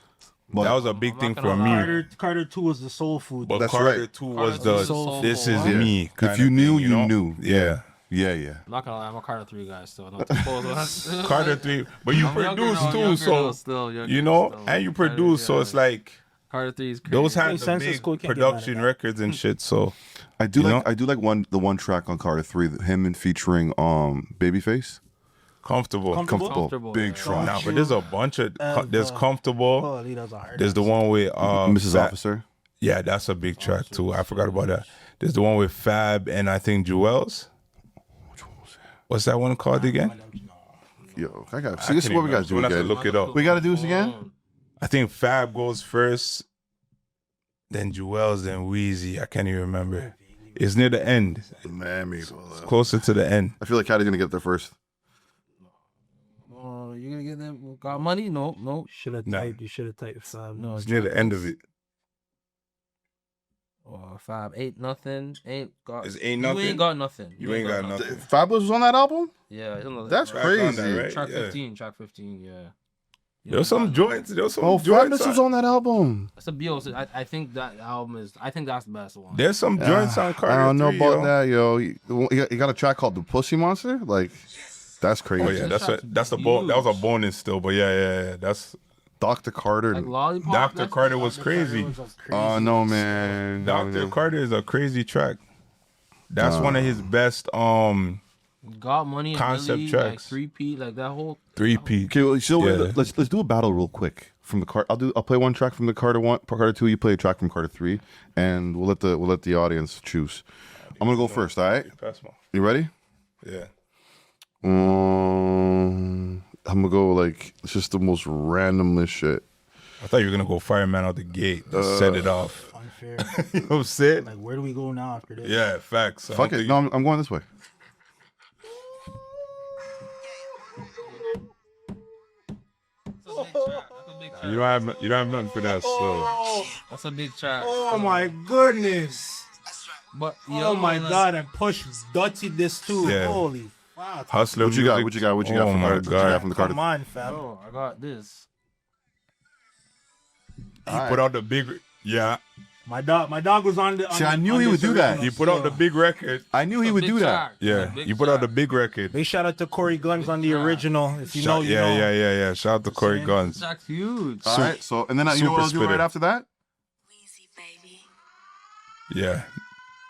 But- That was a big thing not for gonna me. Carter 2 was the soul food. But That's Carter right. 2 was Carter 2 the is soulful. this is Yeah. me. If kinda you knew, thing, you know? knew. Yeah. Yeah. I'm not gonna lie, I'm a Carter 3 guy still. Not to pose. Carter 3, but you I'm younger produce though, too, younger so though, still, younger you know, still. and you Carter, produce, so yeah. it's like Carter 3 is crazy. those had Makes the sense, it's big cool, you can't get mad at production that. records and shit. So I do You like know? I do like the one track on Carter 3, him and featuring Babyface. comfortable. Comfortable, Big yeah. track. Nah, but there's a bunch of there's comfortable. Oh, he does a hard. There's the one with Mrs. Fab- Officer. Yeah, that's a big track too. I forgot about that. There's the one with Fab and I think Jewels. Which one was that? What's that one called again? Yo, see, this is what we gotta do We'll have to again. look it up. We gotta do this again? I think Fab goes first, then Jewels, then Wheezy. I can't even remember. It's near the end. Miami. Closer to the end. I feel like Caddy's gonna get there first. Oh, you gonna get them? Got money? No. Should have Nah. typed. You should have typed Fab. No, It's near the end of it. Oh, 5, 8, nothing. Ain't got. It's ain't nothing? You ain't got nothing. You ain't got nothing. Fabulous was on that album? Yeah, it's on the- That's Track on crazy. that, right? Track Yeah. 15. Track 15. Yeah. There's some joints. There's some joints. Fatness was on that album. That's a BO. I think that album is. I think that's the best one. There's some joints on Carter. I don't know 3, about that, yo. You got a track called "The Pussy Monster." Like, that's crazy. Oh yeah, that's a that was a bonus still, but yeah. That's Dr. Carter. Like Lollipop. Dr. Carter was crazy. Oh no, man. Dr. Carter is a crazy track. That's one of his best Got Money concept really, tracks. Like 3P, like that whole 3P. Okay, so let's do a battle real quick from the Carter. I'll play one track from the Carter 1, Carter 2. You play a track from Carter 3, and we'll let the audience choose. I'm gonna go first. All right. You ready? Yeah. I'm gonna go like it's just the most randomest shit. I thought you were gonna go Fireman out the gate. Set it off. Unfair. You know what I'm saying? Like, where do we go now after this? Yeah, facts. Fuck it. No, I'm going this way. You don't have nothing for that. So That's a big track. Oh my goodness. But Oh my God, and Push Dutty this too. Yeah. Holy fuck. Hustler. What you got? What you got? What you got Oh from my Carter? What you got God. from the Carter? Come on, fam. oh, I got this. He put out the big. Yeah. My dog was on the. See, I knew he would do that. He put out the big record. I knew he would do that. Yeah. He put out the big record. Big shout out to Corey Guns on the original. If you know, you know. Yeah. Shout out to Corey Guns. That's huge. All right. So and then you know what I'll do right after that? Yeah.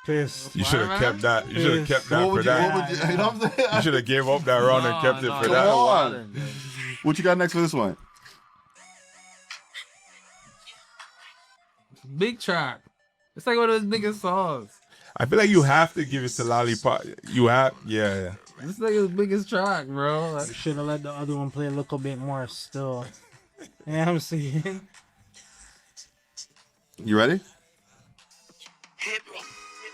Piss. You should have kept that. You should have kept that What for would you? that. What would you? You know what I'm saying? You should have gave up that round and kept it for Come that. on. What you got next for this one? Big track. It's like one of his biggest songs. I feel like you have to give it to Lollipop. You have, yeah. This nigga's biggest track, bro. Like, You should have let the other one play a little bit more still. You know what I'm saying? You ready?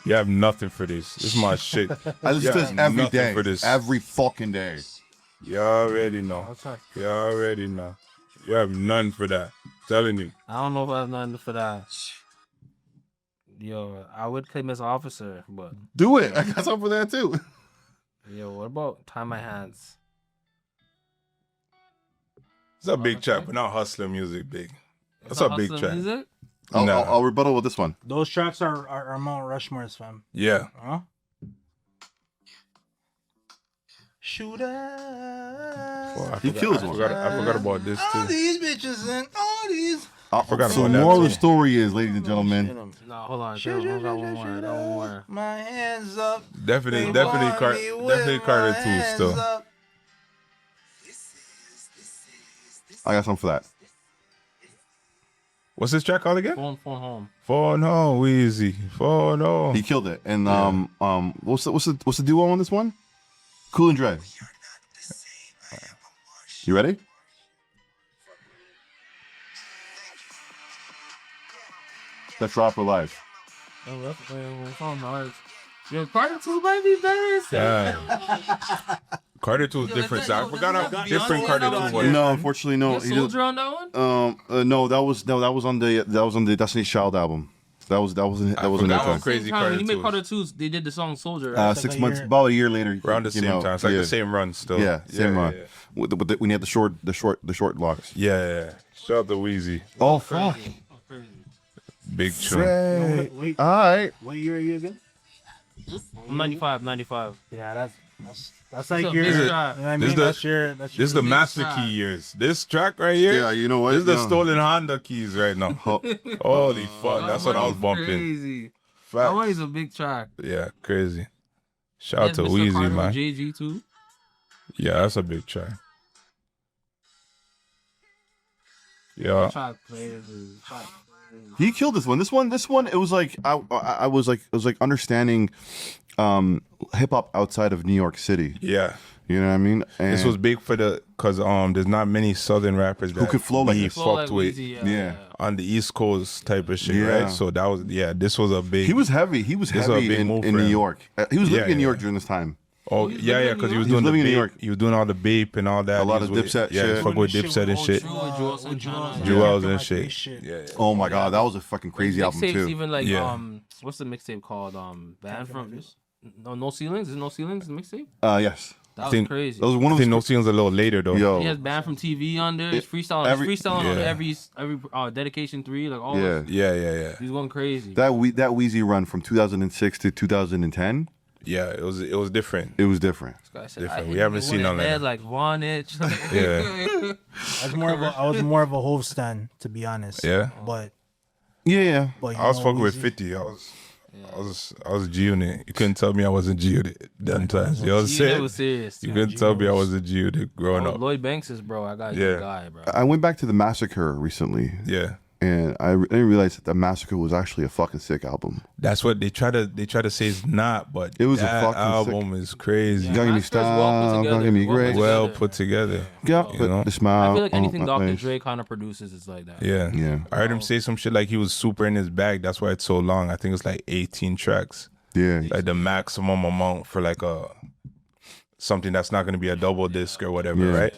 You have nothing for this. This is my shit. I listen to this every nothing day. for this. Every fucking day. You already know. You already know. You have none for that. Telling you. I don't know if I have nothing for that. Yo, I would claim as officer, but Do it. I got something for that too. yo, what about Tie My Hands? It's a big track, but not hustler music big. That's a big track. Music? I'll rebuttal with this one. Those tracks are Mount Rushmore's, fam. Yeah. Huh? Shooter. He kills one. I forgot about this All too. these bitches and all these. forgot So about the that moral of too. the story is, ladies and gentlemen, No, hold on. I got one more. I got one more. My hands up. Definitely They want me with Carter my too hands still. up. I got something for that. What's this track called again? Phone home. Phone home, Weezy. Phone home. He killed it. And what's the duo on this one? Cool and Dre. You ready? That's Rock for Life. Oh, that's phone home. Yo, Carter 2 might be better. Yeah. Carter 2 is different. So I forgot how Beyonce different on Carter that 2 one. was. No, unfortunately, no. Your Soldier on that one? No, that was on the Destiny's Child album. That was in forgot that how time. crazy Same time, Carter when he made 2 Carter 2, they did the song Soldier. Right? 6 like a months, year. about a year later, Around the came same out. time. It's like yeah. the same run still. Yeah, same run. Yeah. When he had the short blocks. Yeah. Shout out to Weezy. Oh fuck! Big tune. Wait, All right. what year are you again? I'm 95. Yeah, that's like a your. big You know track. what I This mean? the- That's your. This is the big master track. key years. This track right here. Yeah, you know what? This is the Yeah. stolen Honda keys right now. Holy fuck. That's what I was bumping. Crazy. That Facts. one is a big track. Yeah, crazy. Shout out to Mr. Weezy, Carter man. with JG too. Yeah, that's a big track. Yeah. Track players. Track players. He killed this one. This one. It was like I was like understanding hip hop outside of New York City. Yeah. You know what I mean? And This was big for because there's not many southern rappers that could flow like he this. Flow like fucked with Weezy, Yeah. on the East Coast type of shit, Yeah. right? So that was this was a big. He was heavy. He was This was a heavy big in move for New him. York. He was living Yeah, in New York yeah. during this time. Oh He was yeah, living yeah, in because New he was York? doing He was living in the New vape. York. He was doing all the vape and all that. A lot He of was Dipset yeah, shit. he fuck with Dipset and shit. Jewels and shit. Yeah. Oh my god, that was a fucking crazy album Mixtapes too. even like Yeah. what's the mixtape called? Band from No Ceilings? Is it No Ceilings? The mixtape? Yes. That was crazy. That was one of No Ceiling's a little later though. Yo, He has banned from TV on there. He's freestyling. He's freestyling on every dedication 3. Like all. Yeah. He's going crazy. that Weezy run from 2006 to 2010. Yeah, it was different. It was different. Different. We haven't seen none of that. Like one itch. Yeah. I was more of a Hove stan, to be honest. Yeah. But Yeah. but I was fucking with 50. I was G-Unit. You couldn't tell me I wasn't G-Unit them times. You know what I'm saying? It was serious. You couldn't tell me I wasn't G-Unit growing up. Lloyd Banks is bro. I got a guy, bro. I went back to the Massacre recently. Yeah. And I didn't realize that the Massacre was actually a fucking sick album. That's what they try to say it's not, but it was that a fucking album is crazy. Gonna give me style, gonna give me great. Well put together. Yeah, but the smile. I feel like anything Dr. Dre kind of produces is like that. Yeah. I heard him say some shit like he was super in his bag. That's why it's so long. I think it's like 18 tracks. Yeah. Like the maximum amount for like something that's not gonna be a double disc or whatever, right?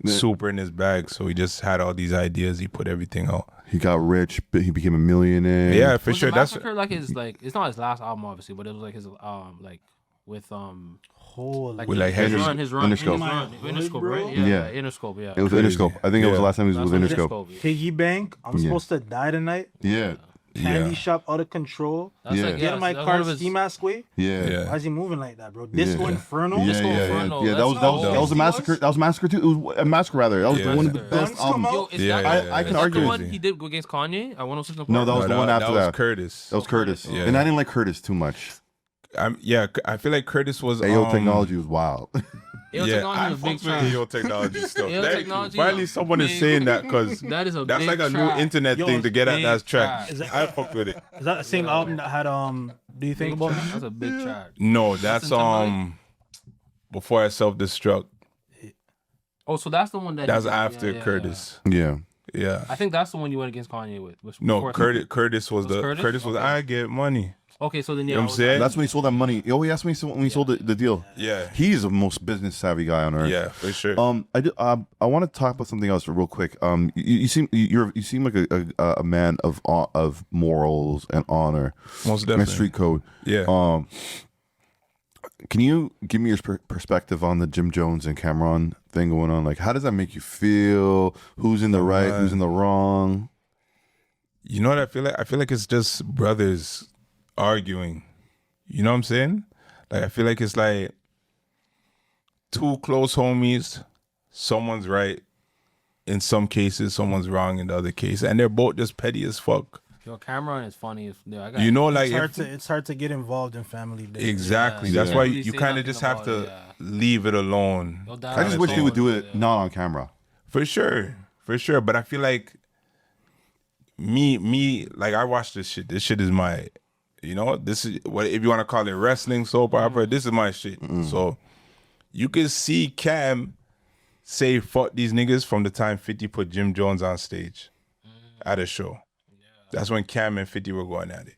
Super in his bag. So he just had all these ideas. He put everything out. He got rich, but he became a millionaire. Yeah, for sure. That's like his it's not his last album obviously, but it was like his like with Interscope. Interscope, right? Yeah, Interscope, yeah. It was Interscope. I think it was the last time he was with Interscope. Piggy Bank, I'm supposed to die tonight. Yeah. Candy shop out of control. That's Get in my car ski mask way. Yeah. Why is he moving like that, bro? Disco Inferno. Disco Inferno. Yeah, that was a massacre. That was Massacre too. It was a Massacre rather. That was one of the best albums. I can argue the with one he did against Kanye. I want to No, that was the one after that. That was Curtis. That was Curtis. Yeah. And I didn't like Curtis too much. I feel like Curtis was AO Technology was wild. I was a big fuck with AO Technology stuff. Technology, finally, someone is saying that because that's like a new internet thing to get at that track. I fuck with it. Is that the same album that had Do You Think About Me? That's a big track. No, that's Before I Self-Destruct. Oh, so that's the one that's after Curtis. Yeah. I think that's the one you went against Kanye with. No, Curtis was I Get Money. Okay, so then you know what I'm saying? That's when he sold that money. Oh, he asked me when he sold the deal. Yeah, he's the most business savvy guy on earth. Yeah, for sure. I want to talk about something else real quick. You seem like a man of morals and honor, most definitely, and street code. Yeah. Can you give me your perspective on the Jim Jones and Cameron thing going on? Like, how does that make you feel? Who's in the right? Who's in the wrong? You know what I feel like? I feel like it's just brothers arguing. You know what I'm saying? Like, I feel like it's like two close homies. Someone's right in some cases, someone's wrong in the other case, and they're both just petty as fuck. Yo, Cameron is funny. It's hard to get involved in family business. Exactly. That's why you kind of just have to leave it alone. I just wish they would do it not on camera. For sure. But I feel like me, like, I watch this shit. This shit is my, this is what, if you want to call it wrestling, soap opera, this is my shit. So you can see Cam say fuck these niggas from the time 50 put Jim Jones on stage at a show. That's when Cam and 50 were going at it,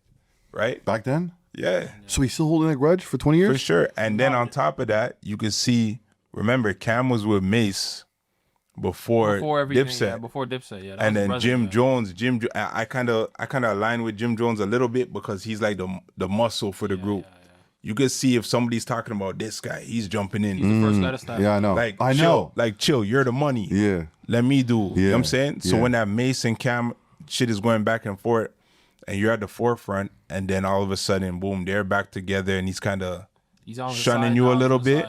right? Back then? Yeah. So he's still holding that grudge for 20 years? For sure. And then on top of that, you can see, remember, Cam was with Mace before Dipset. Yeah, before Dipset, yeah. And then Jim Jones, I kind of align with Jim Jones a little bit because he's like the muscle for the group. Yeah. You can see if somebody's talking about this guy, he's jumping in. He's the first guy to start. Yeah, I know. Like, I chill, know. Like, chill, you're the money. Yeah. Let me do. You know what I'm saying? So Yeah. when that Mace and Cam shit is going back and forth, and you're at the forefront, and then all of a sudden, boom, they're back together, and he's kind of shunning you a little bit.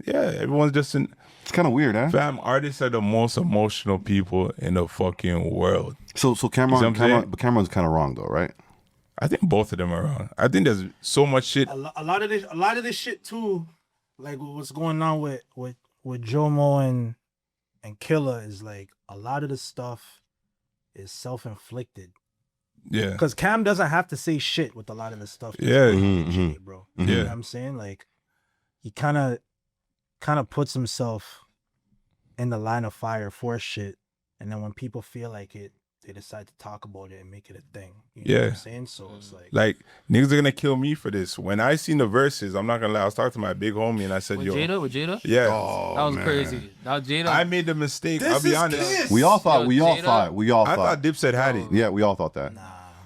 Yeah, everyone's just in. It's kind of weird, huh? Fam, artists are the most emotional people in the fucking world. So Cameron's kind of wrong though, right? I think both of them are wrong. I think there's so much shit. A lot of this shit too, like what's going on with Jomo and Killer is like a lot of the stuff is self-inflicted. Yeah. Because Cam doesn't have to say shit with a lot of the stuff. Yeah. Bro. You know what I'm saying? Like, he kind of puts himself in the line of fire for shit. And then when people feel like it, they decide to talk about it and make it a thing. You know what I'm saying? So it's like niggas are gonna kill me for this. When I seen the verses, I'm not gonna lie, I was talking to my big homie and I said, with Jada? Yeah. Oh, that was crazy. That Jada. I made the mistake. I'll be honest. We all thought. I thought Dipset had it. Yeah, we all thought that. Nah.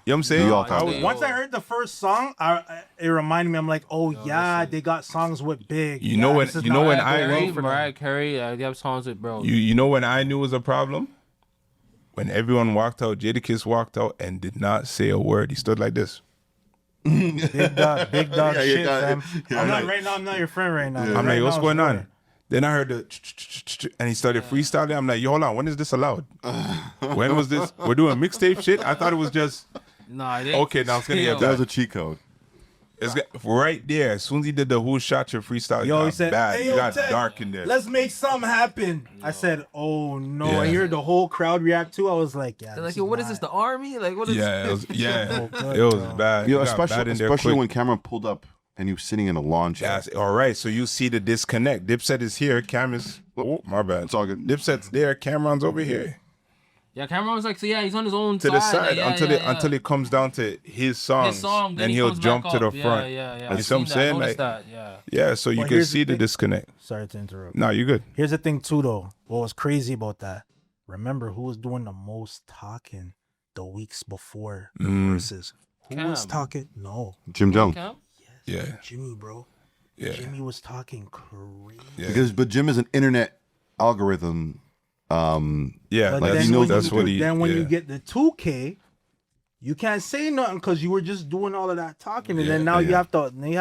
know what I'm saying? We all thought that. Once I heard the first song, it reminded me. I'm like, oh yeah, they got songs with Big. You know when Mariah Carey, I have songs with bro. You know when I knew it was a problem? When everyone walked out, Jadakiss walked out and did not say a word. He stood like this. Big dog shit, fam. Yeah, Right now, I'm not your friend right now. I'm like, what's going on? Then I heard the and he started freestyling. I'm like, yo, hold on, when is this allowed? When was this? We're doing mixtape shit? I thought it was just Nah, okay, now it's gonna get That bad. was a cheat code. It's right there. As soon as he did the who shot your freestyle, Yo, it he got said, bad. hey, It yo, got Ted, dark in there. let's make something happen. I said, oh no. Yeah. I hear the whole crowd react too. I was like, yeah. They're like, yo, what is this? The army? Like, what is Yeah, it was, Oh, good, it was bro. bad. You know, It got bad in there especially quick. when Cameron pulled up and he was sitting in a lawn chair. Yes, all right. So you see the disconnect. Dipset is here. Cam is. Oh, my bad. It's all good. Dipset's there. Cameron's over here. Yeah, Cameron was like, so yeah, he's on his own To the side like, until it comes down to his songs. His song, then and he he'll comes jump back to the up. front. Yeah. You see what I'm saying? Like, that. Yeah. yeah. So you Well, can here's see the the thing. disconnect. Sorry to interrupt. No, you good. Here's the thing too, though. What was crazy about that? Remember who was doing the most talking the weeks before the verses? Who was Cam. talking? No, Jim Jones. Cam? Yeah. Jimmy, bro. Yeah. Jimmy was talking crazy. Yeah. But Jim is an internet algorithm. Yeah. But Like, then he knows when that's you, what he. Then when yeah. you get the 2K, you can't say nothing because you were just doing all of that talking, and then Yeah, now you have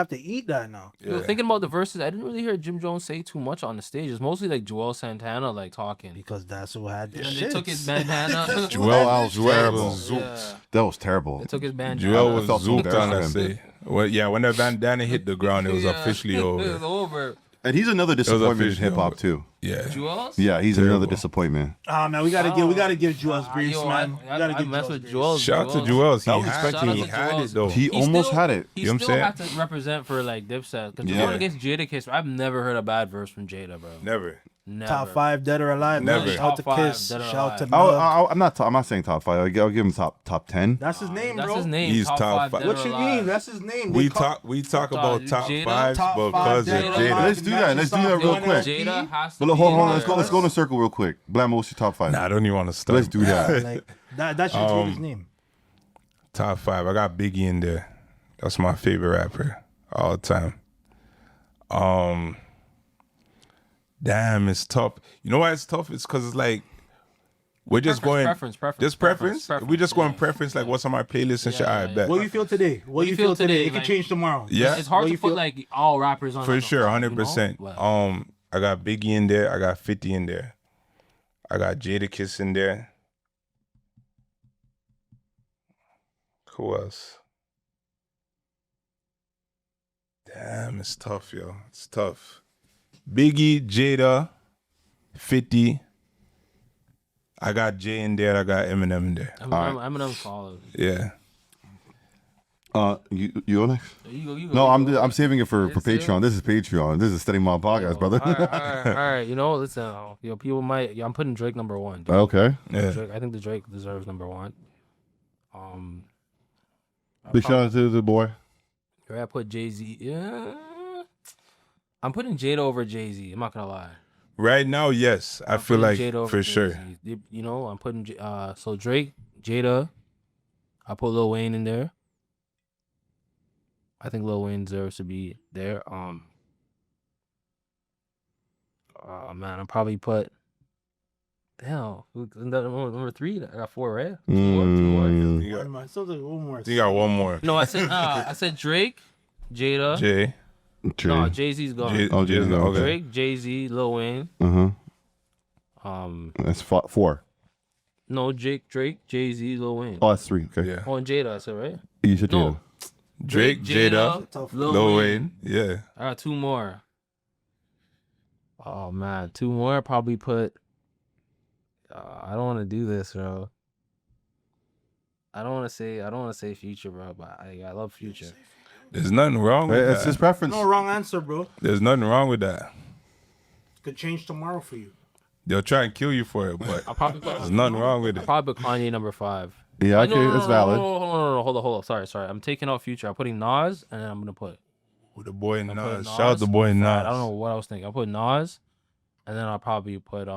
to eat that now. You know, thinking about the verses, I didn't really hear Jim Jones say too much on the stage. It's mostly like Joel Santana like talking. Because that's who had the And shit. they took his bandana. Joel was terrible. Yeah. That was terrible. They took his bandana. Joel I was felt so zooped on embarrassed that for him. say. Well, yeah, when that bandana hit the ground, it was Yeah. officially It was over. over. And he's another disappointment in officially hip hop over. too. Yeah. Joel? Yeah, he's Terrible. another disappointment. Oh man, we gotta give Joel's grace, man. We gotta I give mess Joel's with grace. Joel. Shout out to Joel's. He I was had, expecting he him. had it though. He almost still, had it. He You know what I'm still saying? had to represent for like Dipset. Because Yeah. going against Jadakiss, I've never heard a bad verse from Jada, bro. Never. Never. Top 5 dead or alive. man. Never. Shout to Top 5 Kiss. dead or Shout to alive. Nug. I'm not saying top 5. I'll give him top 10. That's his name, That's bro. his name. He's top five. five. Dead What or you alive. mean? That's his name. We They call- talk about top Jada? fives Top five because of dead or Jada. alive. Let's do that. Let's do that real quick. Jada has to But be hold in on, there. let's go in a circle real quick. Blammo, what's your top 5? Nah, I don't even want to start. Let's do that. Like that should be his name. Top 5. I got Biggie in there. That's my favorite rapper all the time. Damn, it's tough. You know why it's tough? It's because it's like we're just going Preference. Just preference. We just going preference. Like what's on my playlist and shit. I bet What you feel today? What you feel today? It like- can change tomorrow. Yeah. It's hard What to you put feel? like all rappers on for like, sure, you know? 100%. But- I got Biggie in there. I got 50 in there. I got Jadakiss in there. Who else? Damn, it's tough, yo. It's tough. Biggie, Jada, 50. I got Jay in there. I got Eminem in there. Eminem followed. Yeah. You next? You go. No, you go. I'm saving it for It's Patreon. This is Patreon. This is Steady Mobbin Podcast, brother. All right. You know, listen. People might. I'm putting Drake number 1. dude. Okay. Yeah. Drake, I think the Drake deserves number 1. Big shout out to the boy. I put Jay-Z. Yeah. I'm putting Jada over Jay-Z. I'm not gonna lie. Right now, yes. I I'm feel putting like Jada over for sure. Jay-Z. You know, I'm putting so Drake, Jada. I put Lil Wayne in there. I think Lil Wayne deserves to be there. Man, I'll probably put. Damn, number 3. I got 4, right? Two more. You got, One more. you got one more. No, I said Drake, Jada. Jay. No, Jay-Z's gone. Jay's gone. Okay. Drake, Jay-Z, Lil Wayne. That's 4. No, Drake, Jay-Z, Lil Wayne. Oh, that's 3. Okay. Yeah. Oh, and Jada, I said, right? You said No. Drake, Jada, Lil Wayne. Yeah. I got 2 more. Oh man, 2 more. I probably put. I don't want to do this, bro. I don't want to say Future, bro. But I love Future. There's nothing wrong with It's that. his preference. No wrong answer, bro. There's nothing wrong with that. Could change tomorrow for you. They'll try and kill you for it, but I'll probably put. there's nothing wrong with it. Probably put Kanye number 5. Yeah, okay, No, that's valid. No, hold on. Sorry. I'm taking out Future. I'm putting Nas, and then I'm gonna put. With the boy I'm Nas. putting Shout out the boy Nas. I don't know what I was thinking. I'll put Nas, and then I'll probably put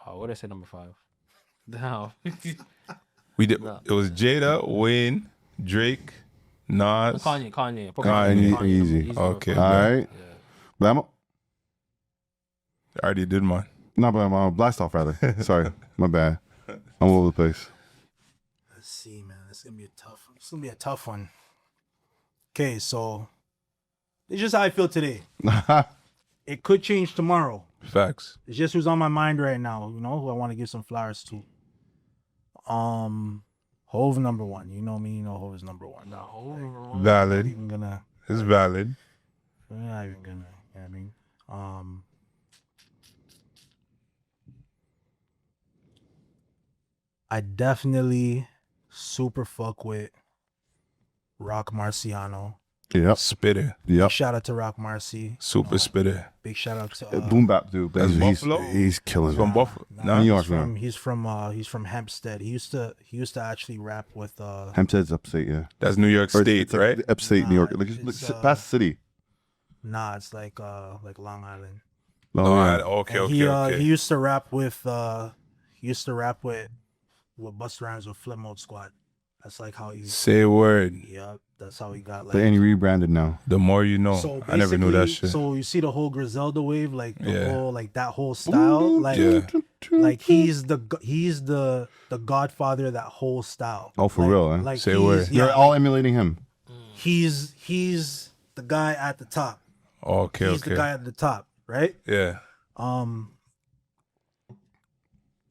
what did I say number 5? Now We did. It was Jada, Wayne, Drake, Nas, Kanye. Easy. Okay. All right. Blammo? I already did mine. Not Blammo. Blast off rather. Sorry, my bad. I'm all over the place. Let's see, man. It's gonna be a tough one. Okay, so it's just how I feel today. It could change tomorrow. Facts. It's just who's on my mind right now. You know who I want to give some flowers to. Hove number one. You know me. You know Hove is number one. No, Hove number one. Valid. I'm gonna. It's valid. I'm not even gonna. You know what I mean, I definitely super fuck with Rock Marciano. Yep. Spitter. Yep. Shout out to Rock Marcy. Super spitter. Big shout out to Boom bap dude. That's He's Buffalo? He's killing From it. Buffalo. Nah, New York, he's from Hempstead. He used to actually rap with Hempstead's upstate, yeah. That's New York State, It's right? Upstate New York. Like, it's, past the city. Nah, it's like Long Island. Yeah. Okay. He used to rap with Busta Rhymes with Flip Mode Squad. That's like how he. Say a word. Yeah, that's how he got like. And he rebranded now. The more you know. So I never knew that shit. So you see the whole Griselda wave, like the whole like that whole style, like like he's the godfather of that whole style. Oh, for like, real, eh? Like Say a word. You're all emulating him. He's the guy at the top. Okay. He's the guy at the top, right? Yeah.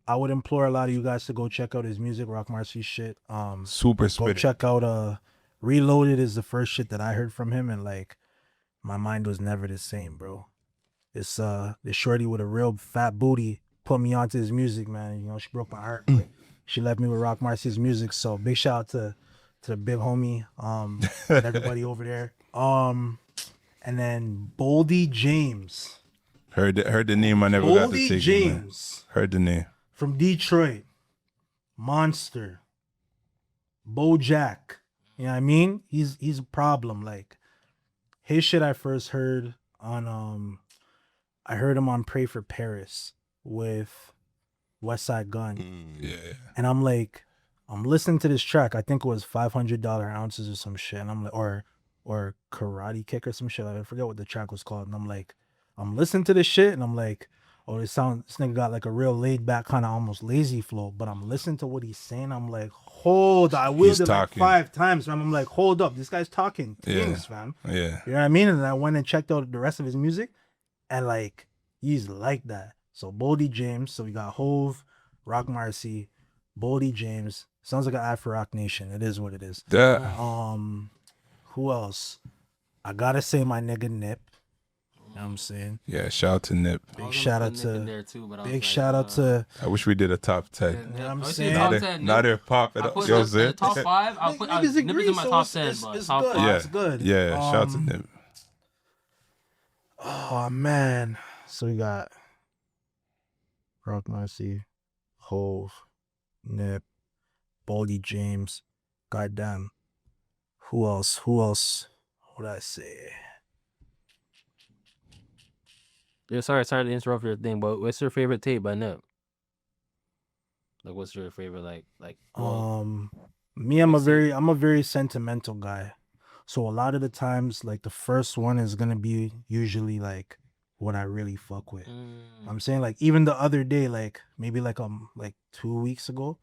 I would implore a lot of you guys to go check out his music, Rock Marcy shit. Super Go spitter. check out Reloaded is the first shit that I heard from him, and like my mind was never the same, bro. This shorty with a real fat booty put me onto his music, man. You know, she broke my heart, but she left me with Rock Marcy's music. So big shout out to the big homie, and everybody over there. And then Boldy James. Heard the name. I never got to Boldy take James. it. Heard the name. From Detroit. Monster. Bojack. You know what I mean? He's a problem. Like his shit I first heard on I heard him on Pray for Paris with West Side Gun. Yeah. And I'm like, I'm listening to this track. I think it was $500 ounces or some shit. And I'm like, or Karate Kick or some shit. I forget what the track was called. And I'm like, I'm listening to this shit and I'm like, oh, this nigga got like a real laid back kind of almost lazy flow. But I'm listening to what he's saying. I'm like, hold on. I wheeled it like 5 times. And I'm like, hold up. This guy's talking things, fam. Yeah. You know what I mean? And I went and checked out the rest of his music and like, he's like that. So Boldy James. So we got Hove, Rock Marcy, Boldy James. Sounds like an ad for Rock Nation. It is what it is. Who else? I gotta say my nigga Nip. You know what I'm saying? Yeah, shout out to Nip. Big shout out to I wish we did a top 10. You know what I'm saying? Not there pop it up. You know what I'm saying? Top 5, I'll put Nip is in my top 10, it's but good. top 5. Yeah. It's good. Yeah, shout out to Nip. Oh man. So we got Rock Marcy, Hove, Nip, Boldy James. Goddamn. Who else? What would I say? Yeah, sorry to interrupt your thing, but what's your favorite tape by Nip? Like, what's your favorite like? Me, I'm a very sentimental guy, so a lot of the times, like the first one is gonna be usually like what I really fuck with. I'm saying like even the other day, like maybe like 2 weeks ago,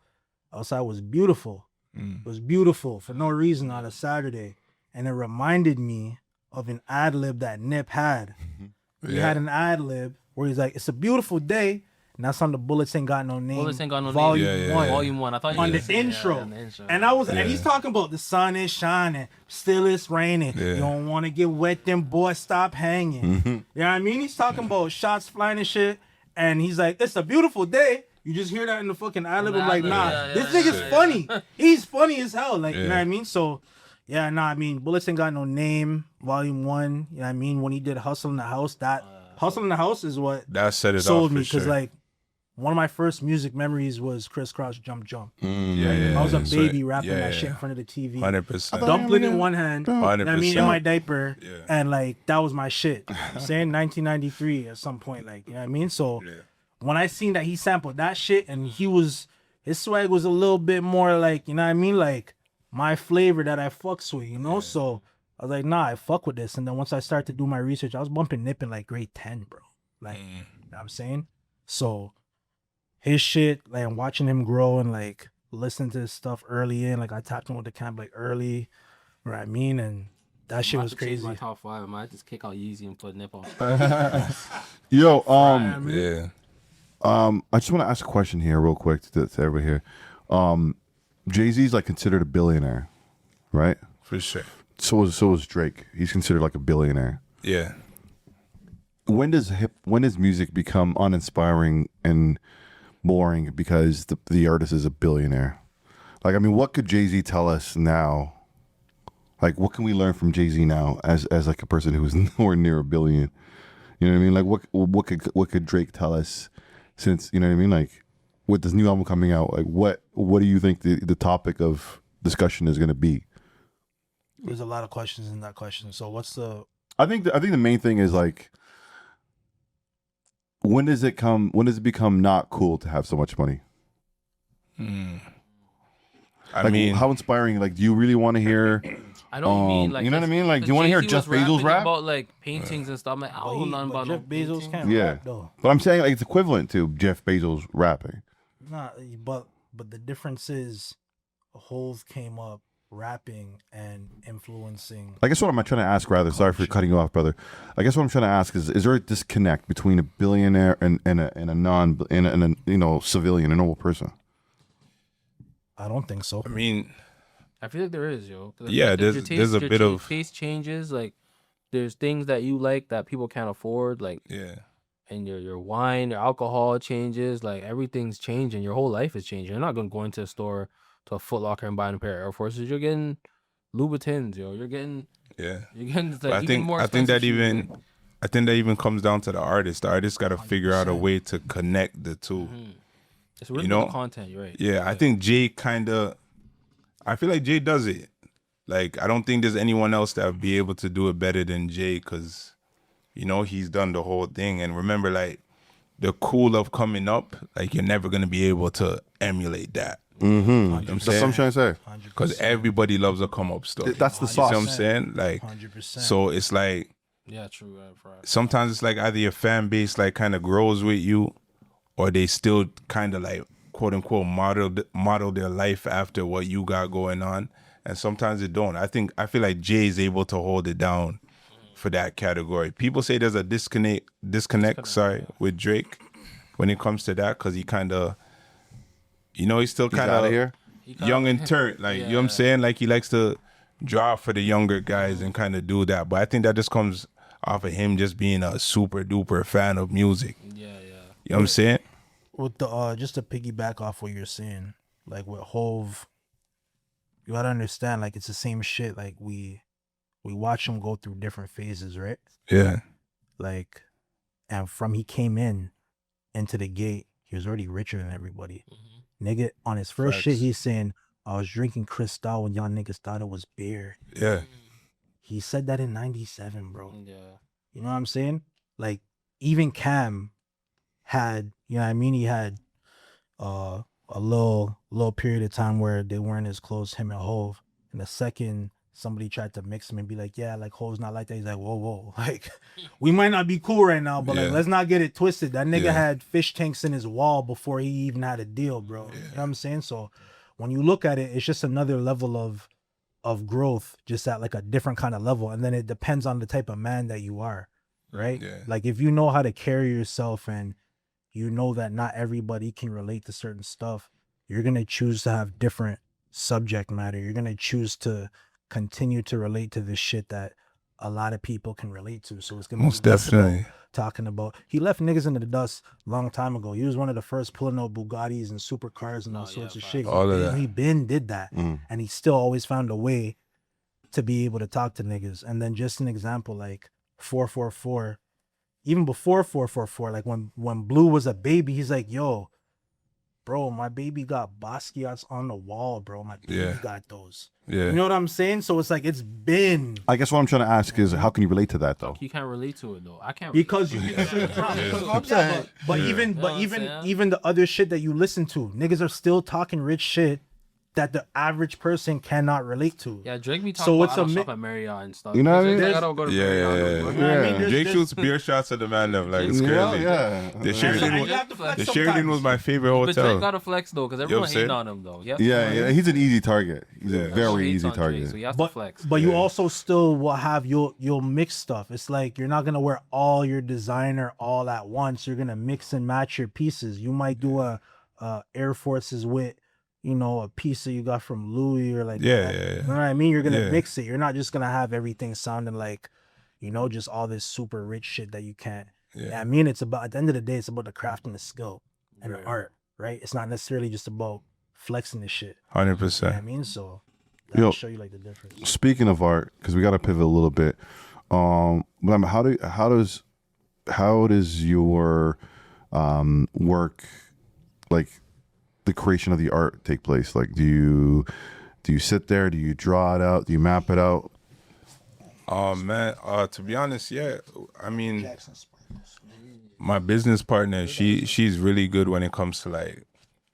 outside was beautiful. It was beautiful for no reason on a Saturday, and it reminded me of an ad lib that Nip had. He had an ad lib where he's like, "It's a beautiful day," and that's on the Bullets Ain't Got No Name. Bullets Ain't Got No Volume Name. one. Volume 1. I thought you On were the intro. the intro. And and he's talking about the sun is shining, still it's raining. Yeah. You don't want to get wet, then boy, stop hanging. You know what I mean? He's talking about shots flying and shit, and he's like, "It's a beautiful day." You just hear that in the fucking ad lib. I'm like, nah, this nigga's funny. He's funny as hell. Like, you know what I mean? So, yeah, nah, I mean, Bullets Ain't Got No Name, Volume 1. You know what I mean? When he did Hustle in the House, that Hustle in the House is what that set it sold off me. for sure. Like, one of my first music memories was Crisscross Jump Jump. Yeah. I was a So, baby rapping that shit in front of the TV. 100%. Dumpling in one hand, you know what I mean, in 100%. my diaper, Yeah. and like that was my shit. I'm saying 1993 at some point, like, you know what I mean. So when I seen that he sampled that shit and his his swag was a little bit more like, you know what I mean? Like my flavor that I fucks with, you know? Yeah. So I was like, nah, I fuck with this. And then once I started to do my research, I was bumping Nip in like grade 10, bro. Like, you know what I'm saying? So his shit, like watching him grow and like listening to his stuff early in, like I tapped in with the camp like early, you know what I mean? And that shit was crazy. My top 5, I might just kick out Yeezy and put Nip on. Yo, yeah. I just want to ask a question here real quick to everybody here. Jay-Z's like considered a billionaire, right? For sure. So is Drake. He's considered like a billionaire. Yeah. When does music become uninspiring and boring because the artist is a billionaire? Like, I mean, what could Jay-Z tell us now? Like, what can we learn from Jay-Z now as like a person who is nowhere near a billion? You know what I mean? Like, what could Drake tell us since, you know what I mean? Like, with this new album coming out, like, what do you think the topic of discussion is going to be? There's a lot of questions in that question. So what's the... I think the main thing is like, when does it become not cool to have so much money? I mean, how inspiring, like, do you really want to hear... I don't mean like, you know what I mean? Like, do you want to hear Jeff Bezos rap about like paintings and stuff? I'm like, I don't know nothing about Jeff Bezos can't rap though. But I'm saying like it's equivalent to Jeff Bezos rapping. Nah, but the difference is, Hov came up rapping and influencing. I guess what I'm trying to ask, rather, sorry for cutting you off, brother. I guess what I'm trying to ask is there a disconnect between a billionaire and a civilian, a normal person? I don't think so. I mean, I feel like there is, yo. Like, yeah, there's a bit of taste changes. Like, there's things that you like that people can't afford. Like, yeah, and your wine, your alcohol changes. Like, everything's changing. Your whole life is changing. You're not gonna go into a store, to a Foot Locker and buying a pair of Air Forces. You're getting Louboutins, yo. You're getting like, I think that even comes down to the artist. The artist got to figure out a way to connect the two. Mm-hmm. It's really the content, you're right. Yeah, I think Jay I feel like Jay does it. Like, I don't think there's anyone else that would be able to do it better than Jay, because, you know, he's done the whole thing. And remember, like, the cool of coming up, like, you're never going to be able to emulate that. Mm-hmm. You know that's what I'm trying to say. Because everybody loves a come up story. That's the sauce. You know what I'm saying? Like, 100%. So it's like, yeah, true. Sometimes it's like either your fan base like kind of grows with you, or they still kind of like, quote unquote, model their life after what you got going on, and sometimes it don't. I feel like Jay is able to hold it down for that category. People say there's a disconnect with Drake when it comes to that, because he kind of, you know, he's still kind of young and turnt, like, you know what I'm saying? Like, he likes to draw for the younger guys and kind of do that. But I think that just comes off of him just being a super duper fan of music. Yeah. You know what I'm saying? With the just to piggyback off what you're saying, like with Hov, you gotta understand, like, it's the same shit. Like, we watch him go through different phases, right? Yeah. Like, and from he came into the gate, he was already richer than everybody. Mm-hmm. Nigga, on his first shit, he's saying, I was drinking Cristal when y'all niggas thought it was beer. Yeah. He said that in 97, bro. Yeah. You know what I'm saying? Like, even Cam had, you know what I mean? He had a little period of time where they weren't as close, him and Hov. And the second somebody tried to mix him and be like, yeah, like, Hov's not like that, he's like, whoa. Like, we might not be cool right now, but like, let's not get it twisted. That nigga had fish tanks in his wall before he even had a deal, bro. You know what I'm saying? So when you look at it, it's just another level of growth, just at like a different kind of level. And then it depends on the type of man that you are, right? Yeah. Like, if you know how to carry yourself and you know that not everybody can relate to certain stuff, you're going to choose to have different subject matter. You're going to choose to continue to relate to this shit that a lot of people can relate to. So it's going to most definitely talking about, he left niggas into the dust a long time ago. He was one of the first pulling out Bugattis and supercars and all sorts of shit. He did that. And he still always found a way to be able to talk to niggas. And then just an example, like 444, even before 444, like when Blue was a baby, he's like, yo, bro, my baby got Basquiat's on the wall, bro. My baby got those. Yeah. You know what I'm saying? So it's like, it's been. I guess what I'm trying to ask is, how can you relate to that though? You can't relate to it though. I can't. Because you. But even the other shit that you listen to, niggas are still talking rich shit that the average person cannot relate to. Yeah, Drake be talking about I don't shop at Marriott and stuff. You know what I mean? I don't go to Marriott. Yeah. Drake shoots beer shots at the man them. Like, it's crazy. Yeah. The Sheridan was my favorite But hotel. Drake gotta flex though, because everyone hating on him though. Yeah. He's an easy target. He's a very easy target. Drake, so he has to flex. But you also still will have you'll mix stuff. It's like you're not gonna wear all your designer all at once. You're gonna mix and match your pieces. You might do a Air Forces with, you know, a piece that you got from Louis or like Yeah. You know what I mean? You're gonna mix it. You're not just gonna have everything sounding like, you know, just all this super rich shit that you can't. Yeah. I mean, it's about, at the end of the day, it's about the craft and the skill and the art, right? It's not necessarily just about flexing the shit. 100%. You know what I mean? So that'll show you like the difference. Speaking of art, because we got to pivot a little bit. But how does your work, like the creation of the art, take place? Like, do you sit there? Do you draw it out? Do you map it out? Man, to be honest, I mean, my business partner, she's really good when it comes to like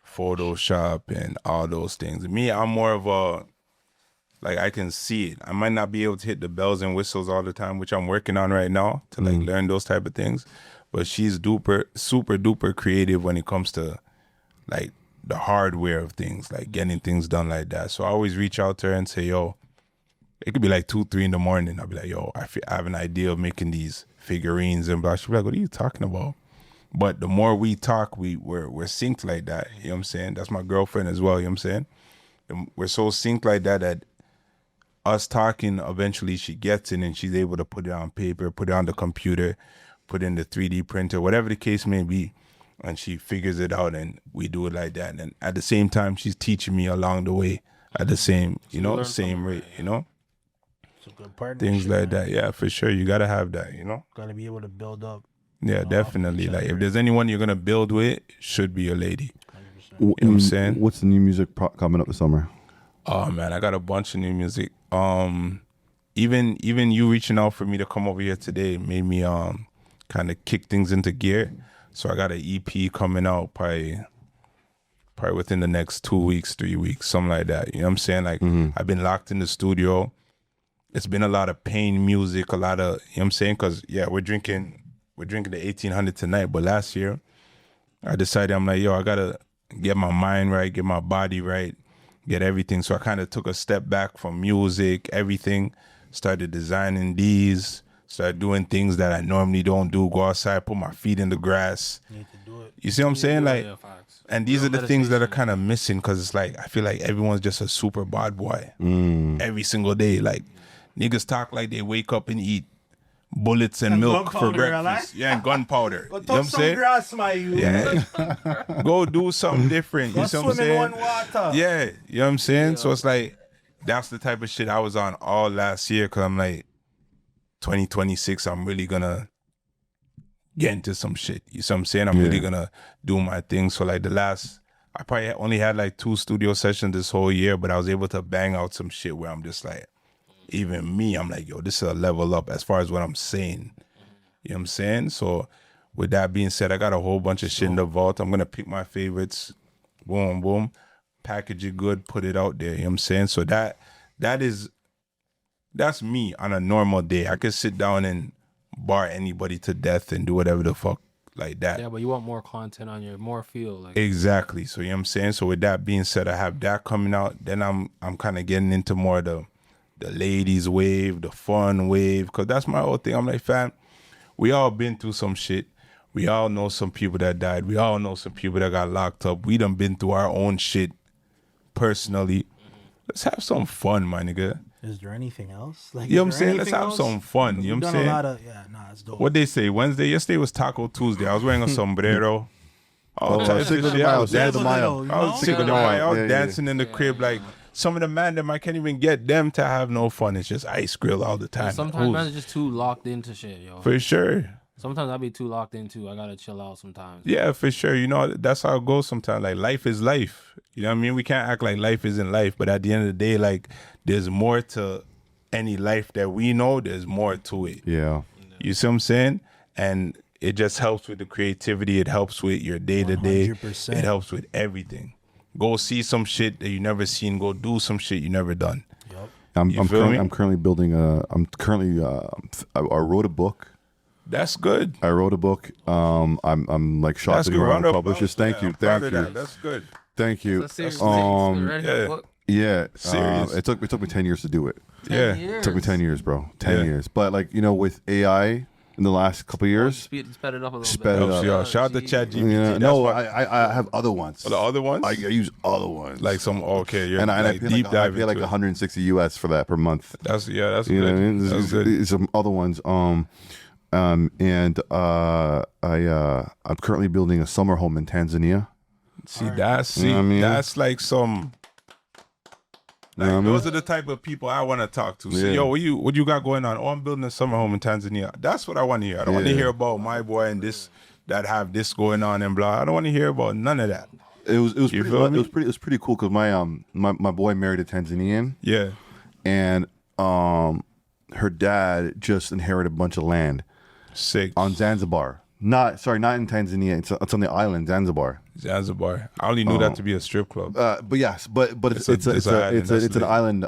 Photoshop and all those things. Me, I'm more of a, like, I can see it. I might not be able to hit the bells and whistles all the time, which I'm working on right now to like learn those type of things. But she's super duper creative when it comes to like the hardware of things, like getting things done like that. So I always reach out to her and say, yo, it could be like 2-3 in the morning. I'll be like, yo, I have an idea of making these figurines and blah. She'll be like, what are you talking about? But the more we talk, we're synced like that. You know what I'm saying? That's my girlfriend as well. You know what I'm saying? And we're so synced like that us talking, eventually she gets it and she's able to put it on paper, put it on the computer, put it in the 3D printer, whatever the case may be. And she figures it out and we do it like that. And at the same time, she's teaching me along the way at the same, same rate, you know? It's a good partnership. Things like that. Yeah, for sure. You got to have that, you know? Got to be able to build up. Yeah, definitely. Like, if there's anyone you're going to build with, it should be a lady. 100%. You know what I'm saying? What's the new music coming up this summer? Oh, man, I got a bunch of new music. Even you reaching out for me to come over here today made me kind of kick things into gear. So I got an EP coming out probably within the next 2 weeks, 3 weeks, something like that. You know what I'm saying? Like, I've been locked in the studio. It's been a lot of pain music, a lot of, you know what I'm saying? Because, we're drinking the 1800 tonight. But last year, I decided, I'm like, yo, I got to get my mind right, get my body right, get everything. So I kind of took a step back from music, everything, started designing these, started doing things that I normally don't do, go outside, put my feet in the grass. You need to do it. You see what I'm saying? Like, and these are the things that are kind of missing because it's like, I feel like everyone's just a super bad boy every single day. Like, niggas talk like they wake up and eat bullets and milk for breakfast. Yeah, and gunpowder. You know what I'm saying? Grass, my youth. Yeah. Go do something different. You see what I'm saying? Swim in one water. Yeah, you know what I'm saying? Yeah. So it's like, that's the type of shit I was on all last year because I'm like, 2026, I'm really gonna get into some shit. You see what I'm saying? I'm really gonna do my thing. So like I probably only had like 2 studio sessions this whole year, but I was able to bang out some shit where I'm just like, even me, I'm like, yo, this is a level up as far as what I'm saying. You know what I'm saying? So with that being said, I got a whole bunch of shit in the vault. I'm gonna pick my favorites, boom, boom, package it good, put it out there. You know what I'm saying? So that's me on a normal day. I could sit down and bar anybody to death and do whatever the fuck like that. Yeah, but you want more content on your, more feel. Like. Exactly. So, you know what I'm saying? So with that being said, I have that coming out. Then I'm kind of getting into more the ladies wave, the fun wave, because that's my whole thing. I'm like, fam, we all been through some shit. We all know some people that died. We all know some people that got locked up. We done been through our own shit personally. Let's have some fun, my nigga. Is there anything else? Like, you know what I'm saying? Let's have some fun. You know what I'm saying? It's dope. What they say, Wednesday? Yesterday was Taco Tuesday. I was wearing a sombrero. I was Cinco de Mayo. I was dancing in the crib like some of the man them I can't even get them to have no fun. It's just ice grill all the time. Sometimes man is just too locked into shit, yo. For sure. Sometimes I'll be too locked into. I gotta chill out sometimes. Yeah, for sure. You know, that's how it goes sometimes. Like, life is life. You know what I mean? We can't act like life isn't life, but at the end of the day, like, there's more to any life that we know. There's more to it. Yeah. You see what I'm saying? And it just helps with the creativity. It helps with your day-to-day. 100%. It helps with everything. Go see some shit that you never seen. Go do some shit you never done. Yep. I'm currently building I wrote a book. That's good. I wrote a book. I'm like shot to the around publishers. Thank you. That's good. Thank you. That's serious. Yeah. Yeah. Serious. It took me 10 years to do it. Yeah. It took me 10 years, bro. 10 years. But like, you know, with AI in the last couple of years, Sped it up a little sped bit. it up. Yo, shout out to ChatGPT. Yeah. No, I have other ones. The other ones? I use other ones. Like some, okay, you're and I like pay deep I diving pay like into it. 160 US for that per month. That's You know good. what I mean? That's good. Some other ones. I'm currently building a summer home in Tanzania. See, You know what I mean? that's like some. Like, those are the type of people I want to talk to. So, Yeah. yo, what you got going on? Oh, I'm building a summer home in Tanzania. That's what I want to hear. I don't want to Yeah. hear about my boy and this that have this going on and blah. I don't want to hear about none of that. It was You feel me? pretty cool because my boy married a Tanzanian, Yeah, and her dad just inherited a bunch of land sick. on Zanzibar. Not in Tanzania. It's on the island Zanzibar. Zanzibar. I only knew that to be a strip club. But yes, but it's It's an island. it's That's an lit. island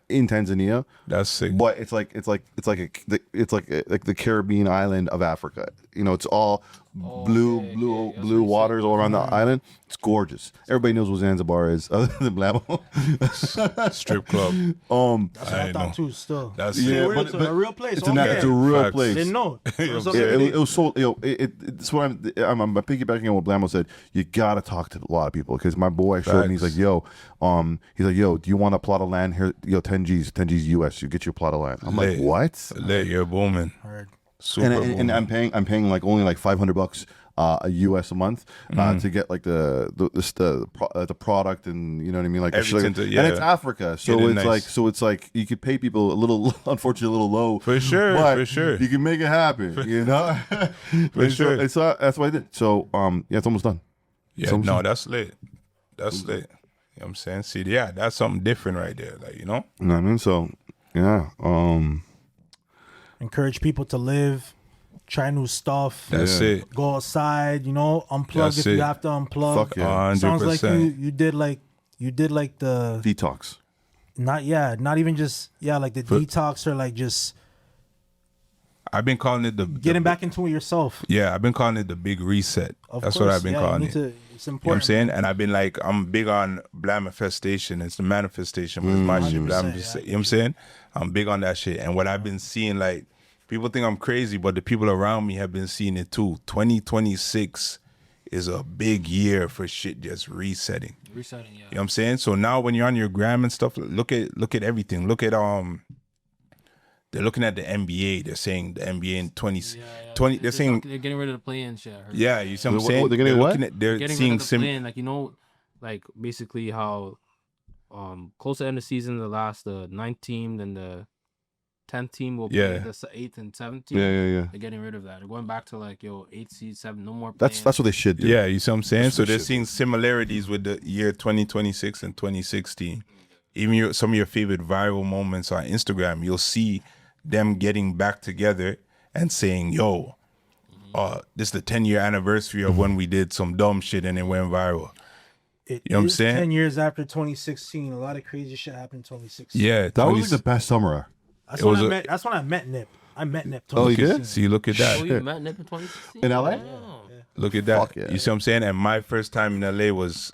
in Tanzania. That's sick. But it's like the Caribbean island of Africa. You know, it's all blue waters all around the island. It's gorgeous. Everybody knows what Zanzibar is, other than Blamo. Strip club. That's what I know. thought too. Still, That's Yeah, sick. but- it's a real place. It's a real Facts. place. Didn't know. Yeah, it was so. You know, it's what I'm piggybacking on what Blamo said. You gotta talk to a lot of people because my boy showed me. He's Facts. like, yo, do you want a plot of land here? Yo, 10 G's US. You get your plot of land. I'm Lit. like, what? Lit, you're booming. Heard. Super booming. And I'm paying like only like $500 a US a month to get like the product and you know what I mean, like Everything and to- it's Africa, so Get it it's like you could pay people a little, unfortunately, a little low For sure, but for sure. you can make it happen, you know. For sure. That's what I did. So yeah, it's almost done. Yeah, So- no, that's lit. That's lit. You know what I'm saying? See, yeah, that's something different right there. Like, you know? You know what I mean? So yeah, Encourage people to live, try new stuff. That's Yeah. it. Go outside, unplug That's if it. you have to unplug. Fuck yeah. Sounds like 100%. you did like the detox. not even just like the detox or like just I've been calling it the getting back into it yourself. Yeah, I've been calling it the big reset. Of That's course, what I've been yeah, you calling need it. to- it's You know what I'm important. saying? And I've been like, I'm big on Blamifestation. It's the manifestation, but it's my shit. 100%, Blam, just, you know what I'm saying? I'm big on that shit. And what I've been seeing, like, people think I'm crazy, but the people around me have been seeing it too. 2026 is a big year for shit just resetting. Resetting, yeah. You know what I'm saying? So now when you're on your gram and stuff, look at everything. Look at they're looking at the NBA. They're saying the NBA in 20. They're saying they're getting rid of the play-in shit. I heard. yeah, you see what I'm What- saying? they're getting what? looking at they're Getting rid seeing of the play-in, like like basically how close to the end of the season, the 9th team, then the 10th team will play the 8th and 7th team. Yeah. They're getting rid of that. They're going back to like 8 seed, 7, no more. That's what they should do. Yeah, you see what I'm saying? That's So what they're shit. seeing similarities with the year 2026 and 2016. Even some of your favorite viral moments on Instagram, you'll see them getting back together and saying, yo, this is the 10-year anniversary of when we did some dumb shit and it went viral. It You know what I'm is saying? 10 years after 2016. A lot of crazy shit happened in 2016. Yeah. That was like the best summer. That's it when was I a- met. That's when I met Nip. I met Nip. Oh, you 2016. did? See, look at that. Oh, you met Nip in 2016? In LA? Yeah. Look at that. Fuck yeah. You see what I'm saying? And my first time in LA was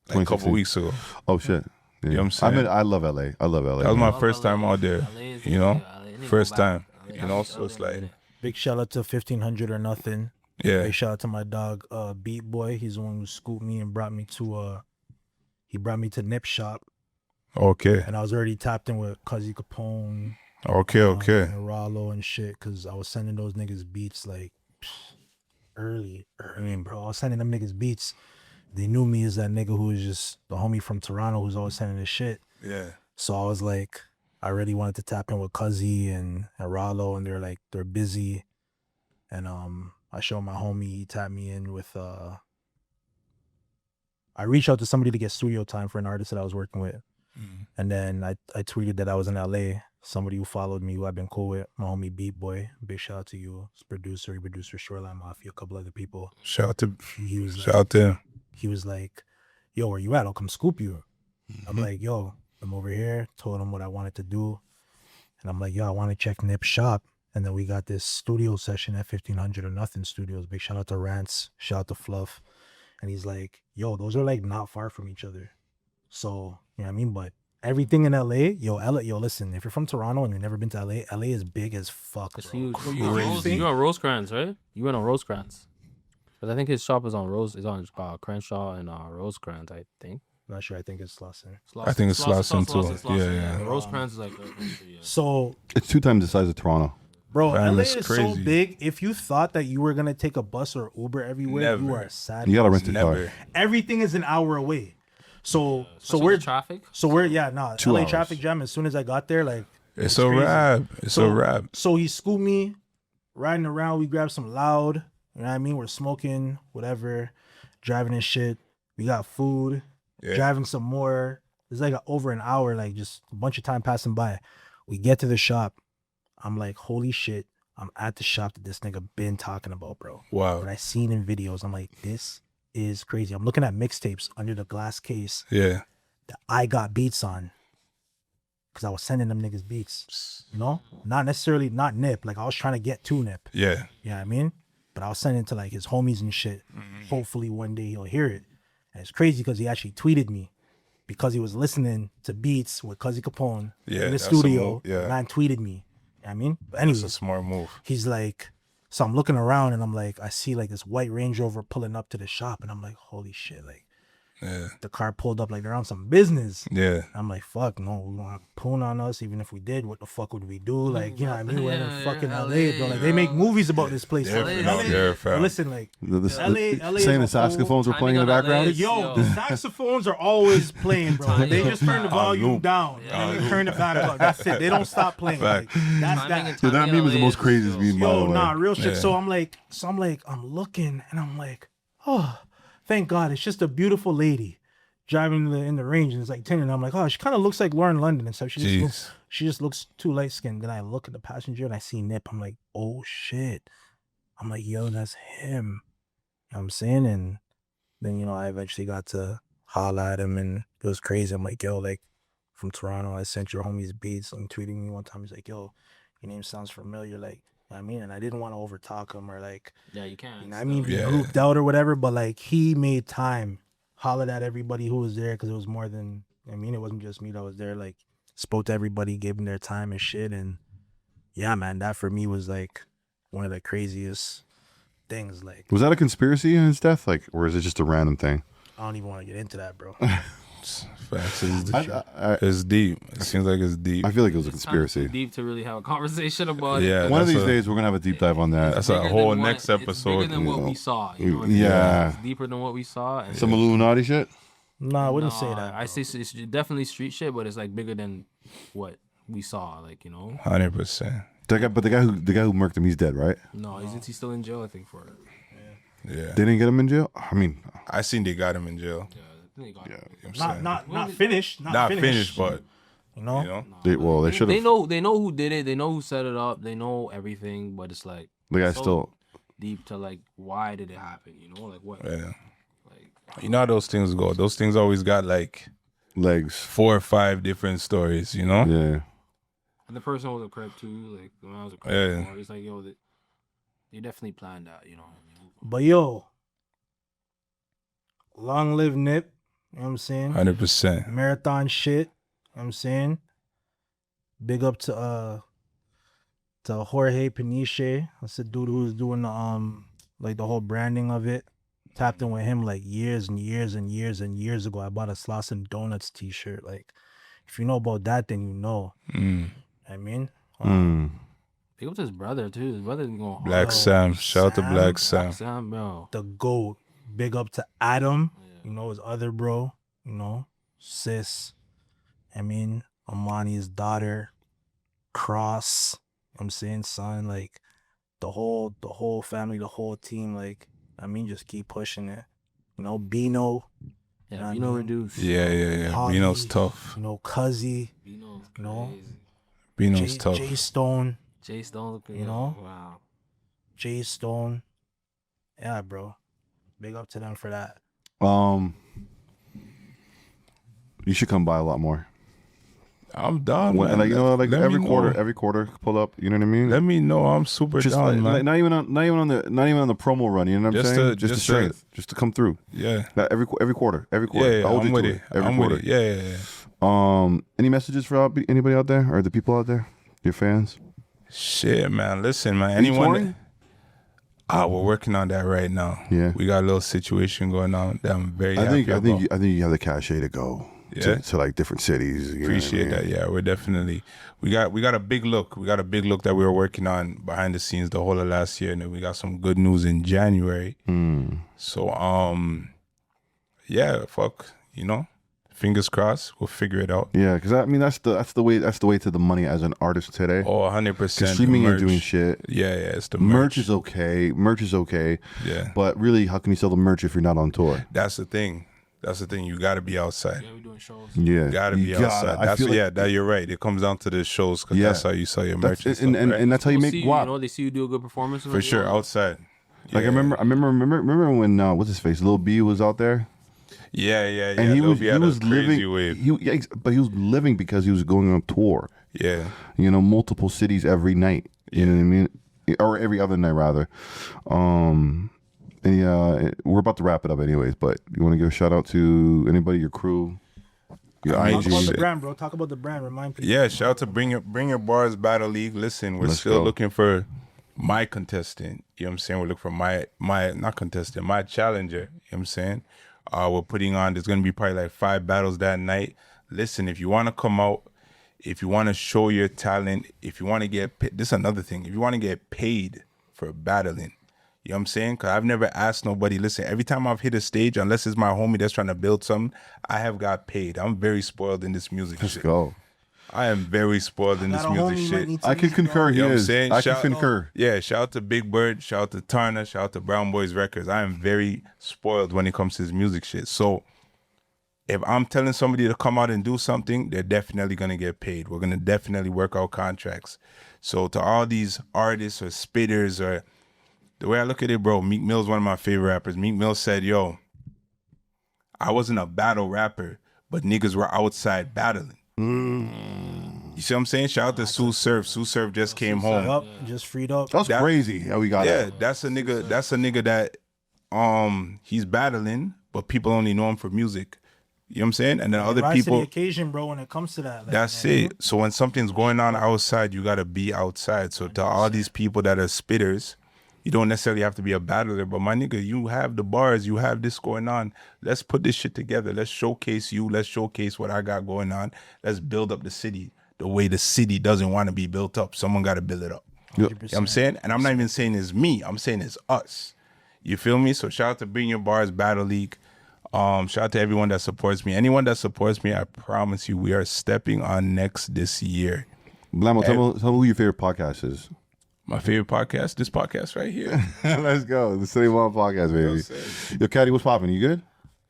like a couple 2016. weeks ago. Oh shit. Yeah. You know what I'm saying? I love LA. I love LA. That was my love first LA. time out there. LA is- You know? LA, they need to First go time. back. You know? So it's like, Big shout out to 1500 or nothing. yeah. Big shout out to my dog, Beat Boy. He's the one who scooped me and brought me to Nip shop, Okay. and I was already tapped in with Cuzzy Capone, Okay. and Rollo and shit, because I was sending those niggas beats like early. I mean, bro, I was sending them niggas beats. They knew me as that nigga who was just the homie from Toronto who's always sending this shit. Yeah. So I was like, I really wanted to tap in with Cuzzy and Rollo, and they're busy. And I showed my homie, he tapped me in with I reached out to somebody to get studio time for an artist that I was working with. And then I tweeted that I was in LA. Somebody who followed me, who I've been cool with, my homie Beat Boy. Big shout out to you. His producer, he produced for Shoreline Mafia, a couple other people. Shout out to him. He was like, yo, where you at? I'll come scoop you. I'm like, yo, I'm over here. Told him what I wanted to do. And I'm like, yo, I want to check Nip's shop. And then we got this studio session at 1500 or Nothing Studios. Big shout out to Rance. Shout out to Fluff. And he's like, yo, those are like not far from each other. So, you know what I mean? But everything in LA, listen, if you're from Toronto and you've never been to LA is big as fuck, It's bro. huge. You on Rosecrans, right? You went on Rosecrans. Because I think his shop is on Crenshaw and Rosecrans, I think. Not sure. I think it's Slauson. I think it's Slauson too. Yeah. Rosecrans is like So it's 2 times the size of Toronto. Bro, Man, LA that's is crazy. so big. If you thought that you were gonna take a bus or Uber everywhere, you Never. are sad. You gotta rent a Never. car. Everything is an hour away. So we're traffic. LA 2 hours. traffic jam. As soon as I got there, like It's it a was crazy. wrap. It's a wrap. So he scooped me, riding around. We grabbed some loud. You know what I mean? We're smoking, whatever, driving and shit. We got food, Yeah. driving some more. It's like over an hour, like just a bunch of time passing by. We get to the shop. I'm like, holy shit. I'm at the shop that this nigga been talking about, bro. Wow. What I seen in videos. I'm like, this is crazy. I'm looking at mixtapes under the glass case Yeah. that I got beats on. Cause I was sending them niggas beats. You know? Not necessarily not Nip. Like I was trying to get to Nip. Yeah. You know what I mean? But I was sending it to like his homies and shit. Hopefully one day he'll hear it. And it's crazy because he actually tweeted me because he was listening to beats with Cuzzy Capone Yeah, in the that's a studio. move, yeah. Man tweeted me. You know what I mean? But It's anyways, a smart move. he's like, so I'm looking around and I'm like, I see like this white Range Rover pulling up to the shop and I'm like, holy shit, like Yeah. the car pulled up like they're on some business. Yeah. I'm like, fuck, no, we don't have Poon on us. Even if we did, what the fuck would we do? Like, you know what I mean? We're in Yeah, fucking yeah, LA, bro. Like, they make movies about this place. They're, Like, no, LA they're but fam. listen, like, LA is saying a the saxophones were whole- playing in the Timing on background. LA. yo, the saxophones are always playing, bro. Timing They on just turn the that. volume loop. down and then turn it back up. That's it. They don't stop playing. Like, that's that. Dude, that meme is the most craziest meme, by the Yo, way. nah, real shit. Yeah. So I'm like, I'm looking and I'm like, oh, thank God, it's just a beautiful lady driving in the range and it's like 10 and I'm like, oh, she kind of looks like Lauren London and stuff. She just looks too light skinned. Then I look at the passenger and I see Nip. I'm like, oh shit. I'm like, yo, that's him. You know what I'm saying? And then, you know, I eventually got to holla at him and it was crazy. I'm like, yo, like from Toronto, I sent your homies beats. And tweeting me one time, he's like, yo, your name sounds familiar. Like, you know what I mean? And I didn't want to overtalk him or like, Yeah, you can. you know what I mean? Be Yeah. grouped out or whatever. But like, he made time, hollered at everybody who was there because it was more than, I mean, it wasn't just me that was there. Like, spoke to everybody, gave them their time and shit. And yeah, man, that for me was like one of the craziest things. Like, Was that a conspiracy in his death? Like, or is it just a random thing? I don't even want to get into that, bro. Facts. I It's deep. It seems like it's deep. feel like it was a It's kind of too conspiracy. deep to really have a conversation about it. Yeah. One of that's these a- days, we're gonna have a deep dive on that. That's a Bigger whole than next It's episode. bigger than what you know. we saw. You know what I mean? Yeah. It's deeper than what we saw. And Some Illuminati shit. No, I wouldn't say Nah, that. I say it's definitely street shit, but it's like bigger than what we saw. Like, you know, 100%. But the guy who murked him, he's dead, right? no, he's still in jail. I think for it. Yeah. They didn't get him in jail. I mean, I seen they got him in jail. Yeah, I think they got it. You know what I'm saying? Not finished. Not finished, but you know, you know. they should They have. know who did it. They know who set it up. They know everything. But it's like The guy so still. deep to like why did it happen? You know, like what? Yeah. Like You know how those things go. Those things always got like Legs. 4 or 5 different stories, you know? Yeah. and the person was a crip too. Like the man was a crip. Yeah. It's like yo, they definitely planned that. You know. What I mean? but yo, long live Nip. You know what I'm saying? 100%. Marathon shit. You know what I'm saying? Big up to Jorge Peniche. That's the dude who was doing the like the whole branding of it. Tapped in with him like years and years and years and years ago. I bought a Sloss and Donuts t-shirt. Like, if you know about that, then you know. Mm. I mean, Big up to his brother too. His brother going hard. Black Sam. Shout out to Sam. Black Sam. Black Sam, bro. the GOAT. Big up to Adam. You know, his other bro. You know, Sis. I mean, Amani's daughter. Cross. You know what I'm saying, son. Like, the whole family, the whole team. Like, I mean, just keep pushing it. You know, Bino. Yeah, Bino reduced. Yeah. Hobby, Bino's tough. You know, Cuzzy. Bino's You know, Bino's tough. Jay Stone. Jay Stone, you know, wow. Jay Stone. Yeah, bro. Big up to them for that. You should come by a lot more. I'm done. When, man. like, you know, like Let every me quarter, pull up. You know what I mean? Let me know. I'm super Just down, man. like, not even on the promo run. You know what I'm saying? Just the strength, just to come through. Yeah. Like every quarter. Yeah, I'm with it. Every quarter. Yeah. Any messages for anybody out there, or the people out there, your fans? Shit, man. Listen, man. Are you Anyone? touring? We're working on that right now. Yeah. We got a little situation going on that I'm very happy about. I think you have the cachet to go. Yeah. To like different cities. Appreciate that. Yeah, we're definitely we got a big look. We got a big look that we were working on behind the scenes the whole of last year, and then we got some good news in January. So yeah, you know, fingers crossed, we'll figure it out. Yeah, because I mean that's the way to the money as an artist today. Oh, 100%. Streaming ain't doing shit. Yeah, it's the merch is okay. Merch is okay. Yeah, but really, how can you sell the merch if you're not on tour? That's the thing. You got to be outside. Yeah, we're doing shows. Yeah, you got to be outside. That you're right. It comes down to the shows because that's how you sell your merch. And that's how you make guap. You know, they see you do a good performance. For sure, outside. Like I remember when what's his face, Lil B was out there. Yeah. And he was living. But he was living because he was going on tour. Yeah, you know, multiple cities every night. You know what I mean, or every other night rather. And we're about to wrap it up anyways, but you want to give a shout out to anybody, your crew, your IG? Talk about the brand, bro. Talk about the brand. Remind people. Yeah, shout out to Bring Your Bars Battle League. Listen, we're still looking for my contestant. You know what I'm saying? We're looking for my not contestant, my challenger. You know what I'm saying? We're putting on, there's going to be probably like 5 battles that night. Listen, if you want to come out, if you want to show your talent, if you want to get paid, this is another thing. If you want to get paid for battling, you know what I'm saying? Because I've never asked nobody, listen, every time I've hit a stage, unless it's my homie that's trying to build something, I have got paid. I'm very spoiled in this music shit. Let's go. I am very spoiled in this music shit. I can concur. You know what I'm saying? I can concur. Yeah, shout out to Big Bird, shout out to Tarna, shout out to Brown Boys Records. I am very spoiled when it comes to this music shit. So if I'm telling somebody to come out and do something, they're definitely going to get paid. We're going to definitely work out contracts. So to all these artists or spitters, or the way I look at it, bro, Meek Mill's one of my favorite rappers. Meek Mill said, yo, I wasn't a battle rapper, but niggas were outside battling. You see what I'm saying? Shout out to Sue Surf. Sue Surf just came home. Yep, just freed up. That's crazy how we got it. That's a nigga that he's battling, but people only know him for music. You know what I'm saying? And then other people, to the occasion, bro, when it comes to that. Like, that's it. So when something's going on outside, you gotta be outside. So to all these people that are spitters, you don't necessarily have to be a battler, but my nigga, you have the bars, you have this going on. Let's put this shit together. Let's showcase you. Let's showcase what I got going on. Let's build up the city the way the city doesn't want to be built up. Someone got to build it up. You know what I'm saying? And I'm not even saying it's me. I'm saying it's us. You feel me? So shout out to Bring Your Bars Battle League. Shout out to everyone that supports me. Anyone that supports me, I promise you, we are stepping on next this year. Blammo, tell me who your favorite podcast is. My favorite podcast? This podcast right here. Let's go. The Steady Mobbin Podcast, baby. Yo, Caddy, what's popping? You good?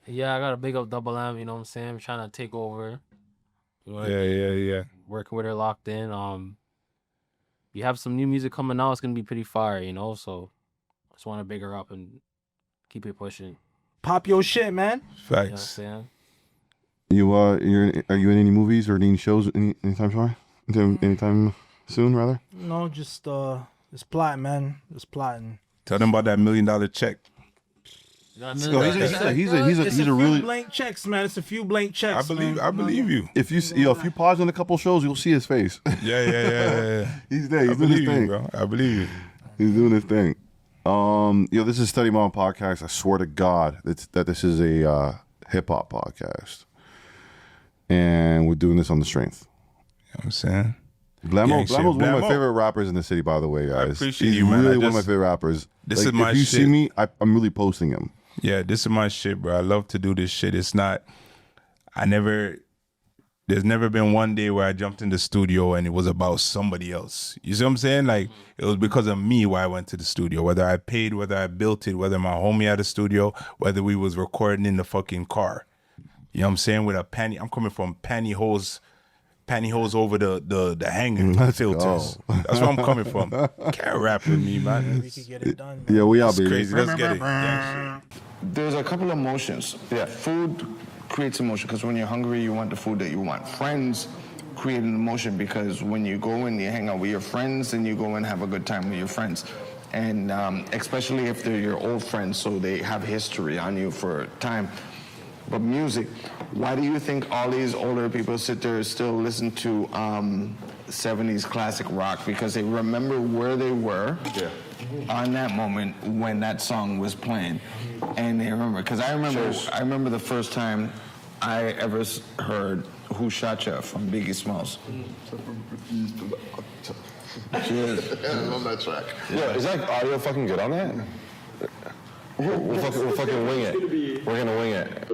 Yeah, I got a big up Double M, you know what I'm saying? I'm trying to take over. Yeah. Working with her locked in. You have some new music coming out, it's gonna be pretty fire, you know, so I just wanna big her up and keep it pushing. Pop your shit, man. Facts. You know what I'm saying? Are you in any movies or any shows anytime soon, rather? No, just plotting, man. Just plotting. Tell them about that $1 million check. He's a really blank checks, man. It's a few blank checks. I believe you. If you pause on a couple shows, you'll see his face. Yeah. He's there. He's doing his thing, bro. I believe you. He's doing his thing. This is Steady Mobbin Podcast. I swear to God that this is a hip hop podcast, and we're doing this on the strength. You know what I'm saying? Blammo's one of my favorite rappers in the city, by the way, guys. I appreciate He's you, man. Really one of my favorite rappers. This is my If you shit. see me, I'm really posting him. Yeah, this is my shit, bro. I love to do this shit. It's not, I never there's never been one day where I jumped in the studio and it was about somebody else. You see what I'm saying? Like, it was because of me why I went to the studio. Whether I paid, whether I built it, whether my homie had a studio, whether we was recording in the fucking car. You know what I'm saying? With a panty, I'm coming from pantyhose over the hanging filters. That's where I'm coming from. Can't rap with me, man. We can get it done. Yeah, we are, baby. Crazy. Let's get it. Yeah, There's a couple emotions. Yeah, food creates emotion because when you're hungry, you want the food that you want. Friends create an emotion because when you go and you hang out with your friends, and you go and have a good time with your friends. And especially if they're your old friends, so they have history on you for time. But music, why do you think all these older people sit there and still listen to 70s classic rock? Because they remember where they were on that moment when that song was playing. And they remember, because I remember the first time I ever heard Who Shot Ya from Biggie Smalls. Cheers. I love that track. Yeah, is that audio fucking good on that? We'll fucking wing it. We're gonna wing it.